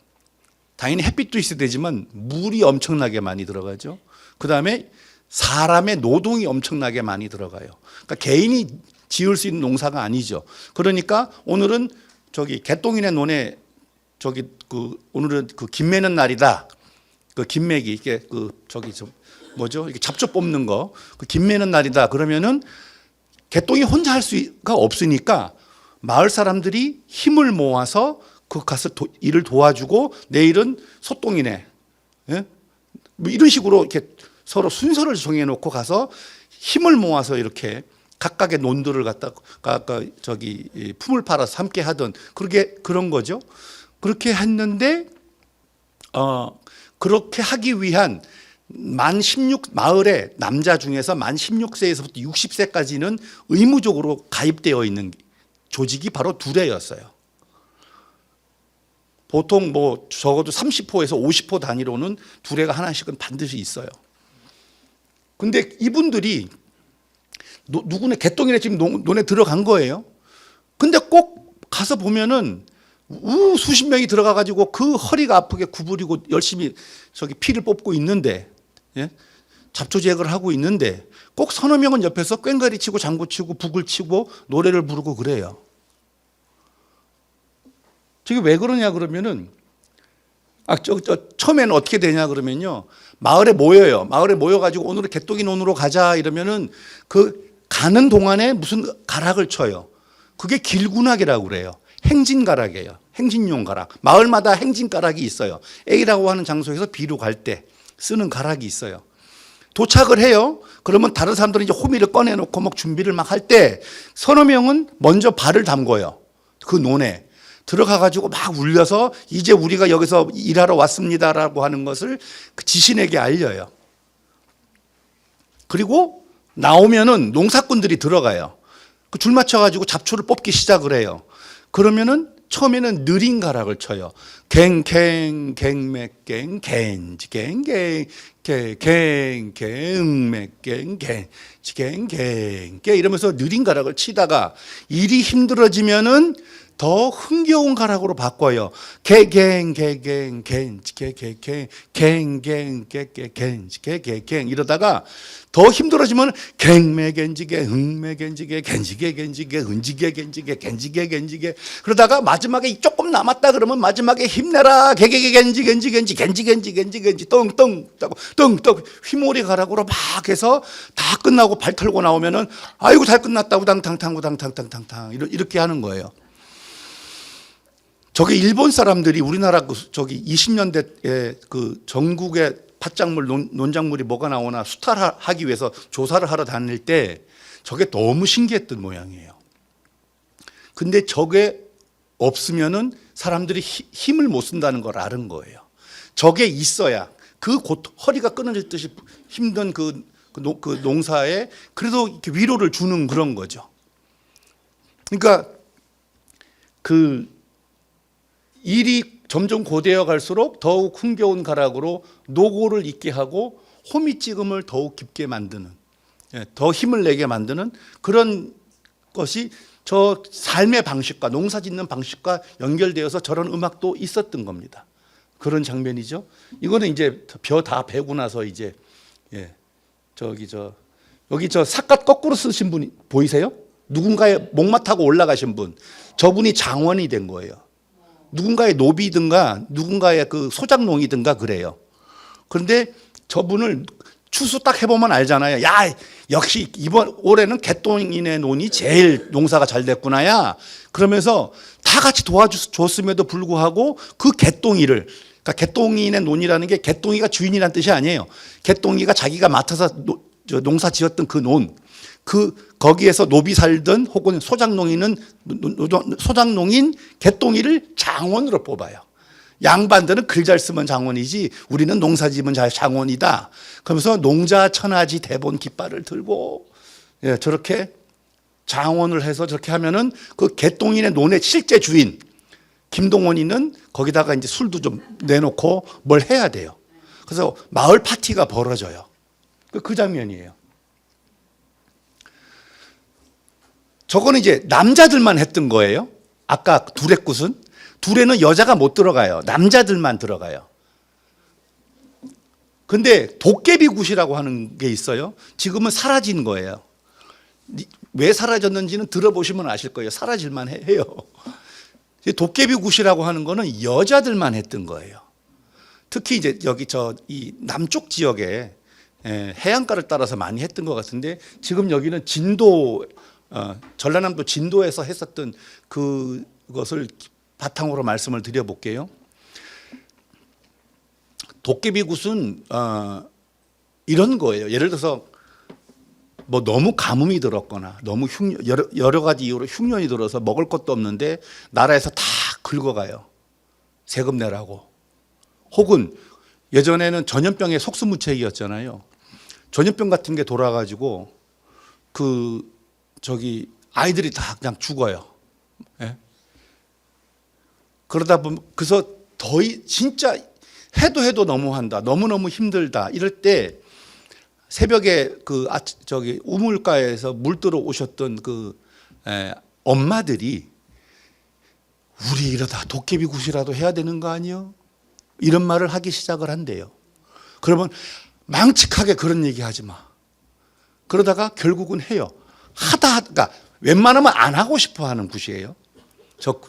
A: 당연히 햇빛도 있어야 되지만 물이 엄청나게 많이 들어가죠. 그 다음에 사람의 노동이 엄청나게 많이 들어가요. 그러니까 개인이 지을 수 있는 농사가 아니죠. 그러니까 오늘은 저기 개똥이네 논에 저기 오늘은 김 매는 날이다. 김매기 이게 저기 뭐죠? 이게 잡초 뽑는 거 김 매는 날이다. 그러면은 개똥이 혼자 할 수가 없으니까 마을 사람들이 힘을 모아서 가서 일을 도와주고 내일은 소똥이네. 예? 뭐 이런 식으로 이렇게 서로 순서를 정해놓고 가서 힘을 모아서 이렇게 각각의 논들을 갖다가 저기 품을 팔아서 함께 하던 그런 거죠. 그렇게 했는데 그렇게 하기 위한 마을의 남자 중에서 만 16세에서부터 60세까지는 의무적으로 가입되어 있는 조직이 바로 두레였어요. 보통 뭐 적어도 30호에서 50호 단위로는 두레가 하나씩은 반드시 있어요. 근데 이분들이 누구네 개똥이네 지금 논에 들어간 거예요. 근데 꼭 가서 보면은 수십 명이 들어가 가지고 그 허리가 아프게 구부리고 열심히 저기 피를 뽑고 있는데, 예? 잡초 제거를 하고 있는데 꼭 서너 명은 옆에서 꽹과리 치고 장구 치고 북을 치고 노래를 부르고 그래요. 저게 왜 그러냐 그러면은 처음에는 어떻게 되냐 그러면요. 마을에 모여요. 마을에 모여가지고 오늘은 개똥이 논으로 가자 이러면은 가는 동안에 무슨 가락을 쳐요. 그게 길군악이라고 그래요. 행진가락이에요. 행진용 가락. 마을마다 행진가락이 있어요. A라고 하는 장소에서 B로 갈 때 쓰는 가락이 있어요. 도착을 해요. 그러면 다른 사람들은 이제 호미를 꺼내놓고 막 준비를 막 할 때 서너 명은 먼저 발을 담궈요. 그 논에. 들어가가지고 막 울려서 이제 우리가 여기서 일하러 왔습니다라고 하는 것을 그 지신에게 알려요. 그리고 나오면은 농사꾼들이 들어가요. 그 줄 맞춰가지고 잡초를 뽑기 시작을 해요. 그러면은 처음에는 느린 가락을 쳐요. 갱갱 갱맥갱 갱지갱 갱갱 갱맥갱 갱지갱 갱 이러면서 느린 가락을 치다가 일이 힘들어지면은 더 흥겨운 가락으로 바꿔요. 개갱 개갱 갱지개개갱 갱갱 개갱 이러다가 더 힘들어지면 갱매겐지개 흥매겐지개 겐지개 은지개 그러다가 마지막에 조금 남았다 그러면 마지막에 힘내라 개개겐지 떵떵 휘몰이 가락으로 막 해서 다 끝나고 발 털고 나오면은 아이고 잘 끝났다 우당탕탕 이렇게 하는 거예요. 저게 일본 사람들이 우리나라 저기 20년대에 전국의 팥작물, 논작물이 뭐가 나오나 수탈하기 위해서 조사를 하러 다닐 때 저게 너무 신기했던 모양이에요. 근데 저게 없으면은 사람들이 힘을 못 쓴다는 걸 아는 거예요. 저게 있어야 허리가 끊어질 듯이 힘든 그 농사에 그래도 이렇게 위로를 주는 그런 거죠. 그러니까 일이 점점 고되어 갈수록 더욱 흥겨운 가락으로 노고를 잊게 하고 호미찌금을 더욱 깊게 만드는, 더 힘을 내게 만드는 그런 것이 저 삶의 방식과 농사 짓는 방식과 연결되어서 저런 음악도 있었던 겁니다. 그런 장면이죠. 이거는 이제 벼 다 베고 나서 이제 여기 삿갓 거꾸로 쓰신 분 보이세요? 누군가의 목마 타고 올라가신 분, 저분이 장원이 된 거예요. 누군가의 노비든가 누군가의 소작농이든가 그래요. 그런데 저분을 추수 딱 해보면 알잖아요. 야, 역시 이번 올해는 개똥이네 논이 제일 농사가 잘 됐구나야. 그러면서 다 같이 도와줬음에도 불구하고 그 개똥이를, 그러니까 개똥이네 논이라는 게 개똥이가 주인이라는 뜻이 아니에요. 개똥이가 자기가 맡아서 농사 지었던 그 논, 거기에서 노비 살던 혹은 소작농인 개똥이를 장원으로 뽑아요. 양반들은 글 잘 쓰면 장원이지 우리는 농사 지으면 장원이다. 그러면서 농자 천하지 대본 깃발을 들고 저렇게 장원을 해서 저렇게 하면은 그 개똥이네 논의 실제 주인 김동원이는 거기다가 이제 술도 좀 내놓고 뭘 해야 돼요. 그래서 마을 파티가 벌어져요. 그 장면이에요. 저거는 이제 남자들만 했던 거예요. 아까 두레굿은. 두레는 여자가 못 들어가요. 남자들만 들어가요. 근데 도깨비굿이라고 하는 게 있어요. 지금은 사라진 거예요. 왜 사라졌는지는 들어보시면 아실 거예요. 사라질만 해요. 도깨비 굿이라고 하는 거는 여자들만 했던 거예요. 특히 이제 여기 이 남쪽 지역에 해안가를 따라서 많이 했던 것 같은데, 지금 여기는 진도, 전라남도 진도에서 했었던 그것을 바탕으로 말씀을 드려볼게요. 도깨비 굿은 이런 거예요. 예를 들어서 뭐 너무 가뭄이 들었거나 너무 여러 가지 이유로 흉년이 들어서 먹을 것도 없는데 나라에서 다 긁어가요. 세금 내라고. 혹은 예전에는 전염병의 속수무책이었잖아요. 전염병 같은 게 돌아가지고 아이들이 다 그냥 죽어요. 예? 그러다 보면 그래서 진짜 해도 너무한다, 너무너무 힘들다 이럴 때 새벽에 우물가에서 물 들어 오셨던 엄마들이 우리 이러다 도깨비 굿이라도 해야 되는 거 아니요? 이런 말을 하기 시작을 한대요. 그러면 망측하게 그런 얘기 하지 마. 그러다가 결국은 해요. 그러니까 웬만하면 안 하고 싶어 하는 굿이에요. 저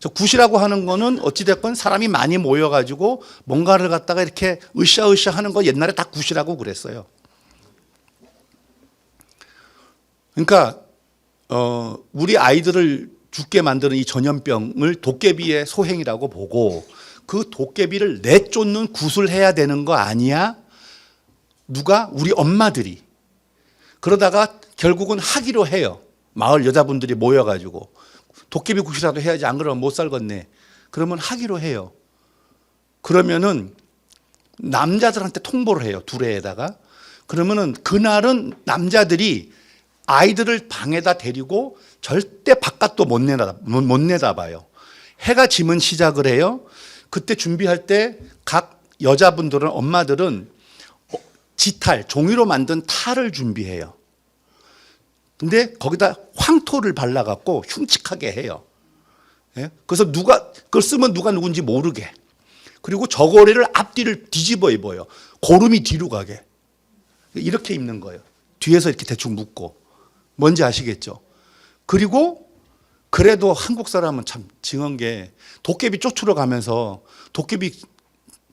A: 굿이라고 하는 거는 어찌됐건 사람이 많이 모여가지고 뭔가를 갖다가 이렇게 으쌰으쌰 하는 거 옛날에 다 굿이라고 그랬어요. 그러니까 우리 아이들을 죽게 만드는 이 전염병을 도깨비의 소행이라고 보고 그 도깨비를 내쫓는 굿을 해야 되는 거 아니야? 누가? 우리 엄마들이. 그러다가 결국은 하기로 해요. 마을 여자분들이 모여가지고 도깨비 굿이라도 해야지, 안 그러면 못 살겠네. 그러면 하기로 해요. 그러면은 남자들한테 통보를 해요. 두레에다가. 그러면은 그날은 남자들이 아이들을 방에다 데리고 절대 바깥도 못 내다봐요. 해가 지면 시작을 해요. 그때 준비할 때 각 여자분들은, 엄마들은 지탈, 종이로 만든 탈을 준비해요. 근데 거기다 황토를 발라갖고 흉측하게 해요. 예? 그래서 그걸 쓰면 누가 누군지 모르게. 그리고 저고리를 앞뒤를 뒤집어 입어요. 고름이 뒤로 가게. 이렇게 입는 거예요. 뒤에서 이렇게 대충 묶고. 뭔지 아시겠죠? 그리고 그래도 한국 사람은 참 징한 게 도깨비 쫓으러 가면서 도깨비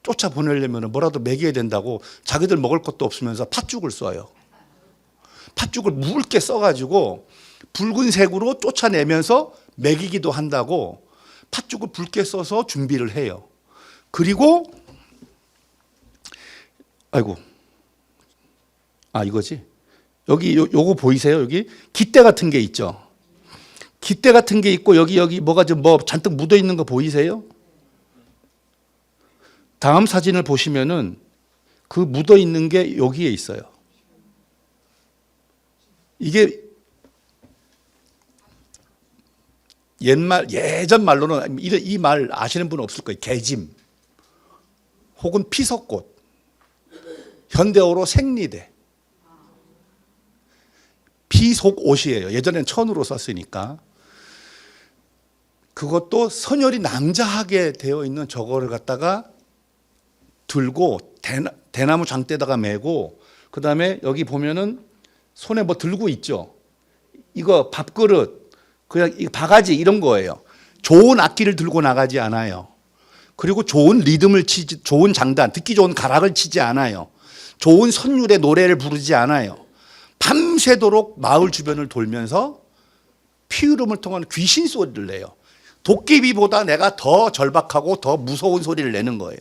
A: 쫓아 보내려면 뭐라도 먹여야 된다고 자기들 먹을 것도 없으면서 팥죽을 써요. 팥죽을 묽게 써가지고 붉은색으로 쫓아내면서 먹이기도 한다고 팥죽을 붉게 써서 준비를 해요. 그리고 이거지. 여기 요거 보이세요? 여기 깃대 같은 게 있죠. 깃대 같은 게 있고 여기 뭐가 좀 잔뜩 묻어 있는 거 보이세요? 다음 사진을 보시면은 그 묻어 있는 게 여기에 있어요. 이게 예전 말로는 이 말 아시는 분은 없을 거예요. 개짐 혹은 피석꽃, 현대어로 생리대. 피속옷이에요. 예전엔 천으로 썼으니까. 그것도 선열이 남자하게 되어 있는 저거를 갖다가 들고 대나무 장대에다가 메고, 그 다음에 여기 보면은 손에 뭐 들고 있죠. 이거 밥그릇, 그냥 이 바가지 이런 거예요. 좋은 악기를 들고 나가지 않아요. 그리고 좋은 리듬을 치지, 좋은 장단, 듣기 좋은 가락을 치지 않아요. 좋은 선율의 노래를 부르지 않아요. 밤새도록 마을 주변을 돌면서 피울음을 통한 귀신 소리를 내요. 도깨비보다 내가 더 절박하고 더 무서운 소리를 내는 거예요.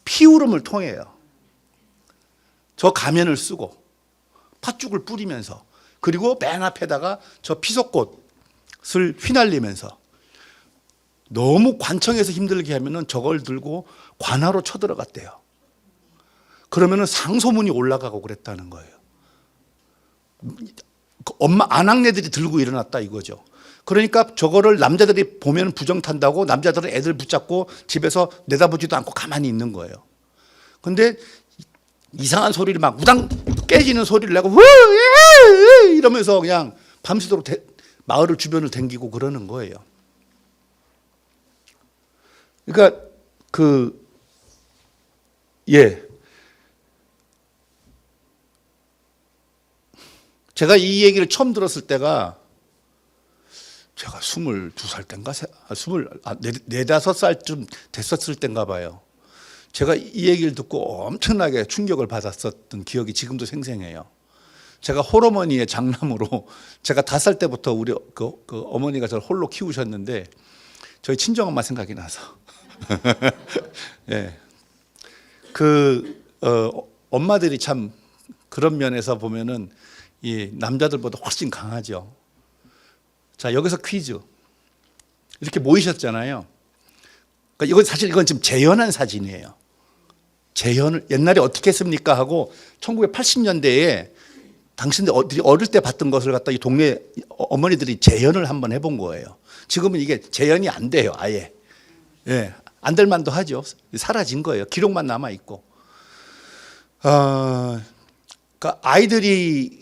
A: 피울음을 통해요. 저 가면을 쓰고 팥죽을 뿌리면서, 그리고 맨 앞에다가 저 피석꽃을 휘날리면서, 너무 관청에서 힘들게 하면은 저걸 들고 관하로 쳐들어갔대요. 그러면은 상소문이 올라가고 그랬다는 거예요. 엄마 아낙네들이 들고 일어났다 이거죠. 그러니까 저거를 남자들이 보면 부정 탄다고 남자들은 애들 붙잡고 집에서 내다보지도 않고 가만히 있는 거예요. 근데 이상한 소리를 막 우당 깨지는 소리를 내고 이러면서 그냥 밤새도록 마을을 주변을 댕기고 그러는 거예요. 그러니까 제가 이 얘기를 처음 들었을 때가 제가 22살 땐가, 4~5살쯤 됐었을 땐가 봐요. 제가 이 얘기를 듣고 엄청나게 충격을 받았었던 기억이 지금도 생생해요. 제가 홀어머니의 장남으로 제가 5살 때부터 우리 그 어머니가 저를 홀로 키우셨는데 저희 친정엄마 생각이 나서 예. 엄마들이 참 그런 면에서 보면은 이 남자들보다 훨씬 강하죠. 자, 여기서 퀴즈. 이렇게 모이셨잖아요. 그러니까 이건 지금 재현한 사진이에요. 재현을 옛날에 어떻게 했습니까 하고 1980년대에 당신들이 어릴 때 봤던 것을 갖다 이 동네 어머니들이 재현을 한번 해본 거예요. 지금은 이게 재현이 안 돼요, 아예. 예, 안 될 만도 하죠. 사라진 거예요. 기록만 남아 있고. 그러니까 아이들이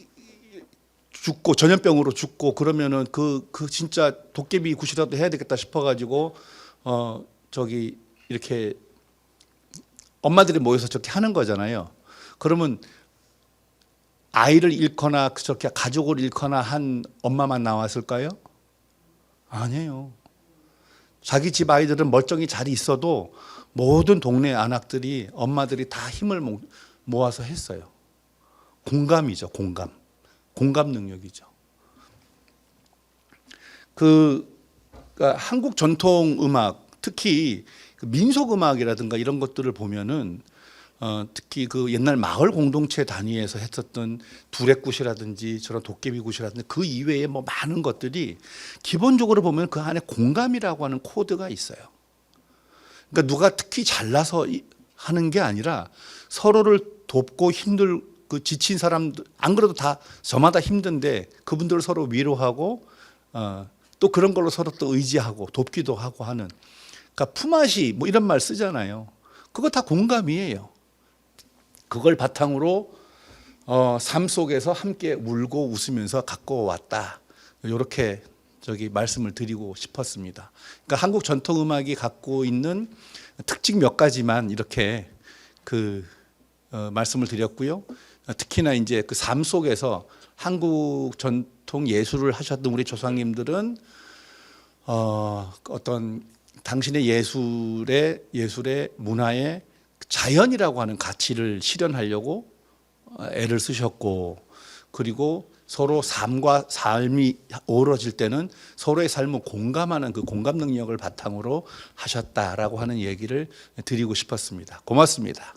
A: 죽고 전염병으로 죽고 그러면은 그 진짜 도깨비 굿이라도 해야 되겠다 싶어가지고 이렇게 엄마들이 모여서 저렇게 하는 거잖아요. 그러면 아이를 잃거나 저렇게 가족을 잃거나 한 엄마만 나왔을까요? 아니에요. 자기 집 아이들은 멀쩡히 잘 있어도 모든 동네 안악들이 엄마들이 다 힘을 모아서 했어요. 공감이죠, 공감. 공감 능력이죠. 그러니까 한국 전통 음악, 특히 민속 음악이라든가 이런 것들을 보면은 특히 그 옛날 마을 공동체 단위에서 했었던 두레굿이라든지 저런 도깨비굿이라든지 그 이외에 뭐 많은 것들이 기본적으로 보면 그 안에 공감이라고 하는 코드가 있어요. 그러니까 누가 특히 잘나서 하는 게 아니라 서로를 돕고 지친 사람들, 안 그래도 다 저마다 힘든데 그분들을 서로 위로하고 또 그런 걸로 서로 또 의지하고 돕기도 하고 하는. 그러니까 품앗이 뭐 이런 말 쓰잖아요. 그거 다 공감이에요. 그걸 바탕으로 삶 속에서 함께 울고 웃으면서 갖고 왔다. 이렇게 말씀을 드리고 싶었습니다. 그러니까 한국 전통 음악이 갖고 있는 특징 몇 가지만 이렇게 말씀을 드렸고요. 특히나 이제 그 삶 속에서 한국 전통 예술을 하셨던 우리 조상님들은 어떤 당신의 예술의 문화의 자연이라고 하는 가치를 실현하려고 애를 쓰셨고, 그리고 서로 삶과 삶이 어우러질 때는 서로의 삶을 공감하는 그 공감 능력을 바탕으로 하셨다라고 하는 얘기를 드리고 싶었습니다. 고맙습니다.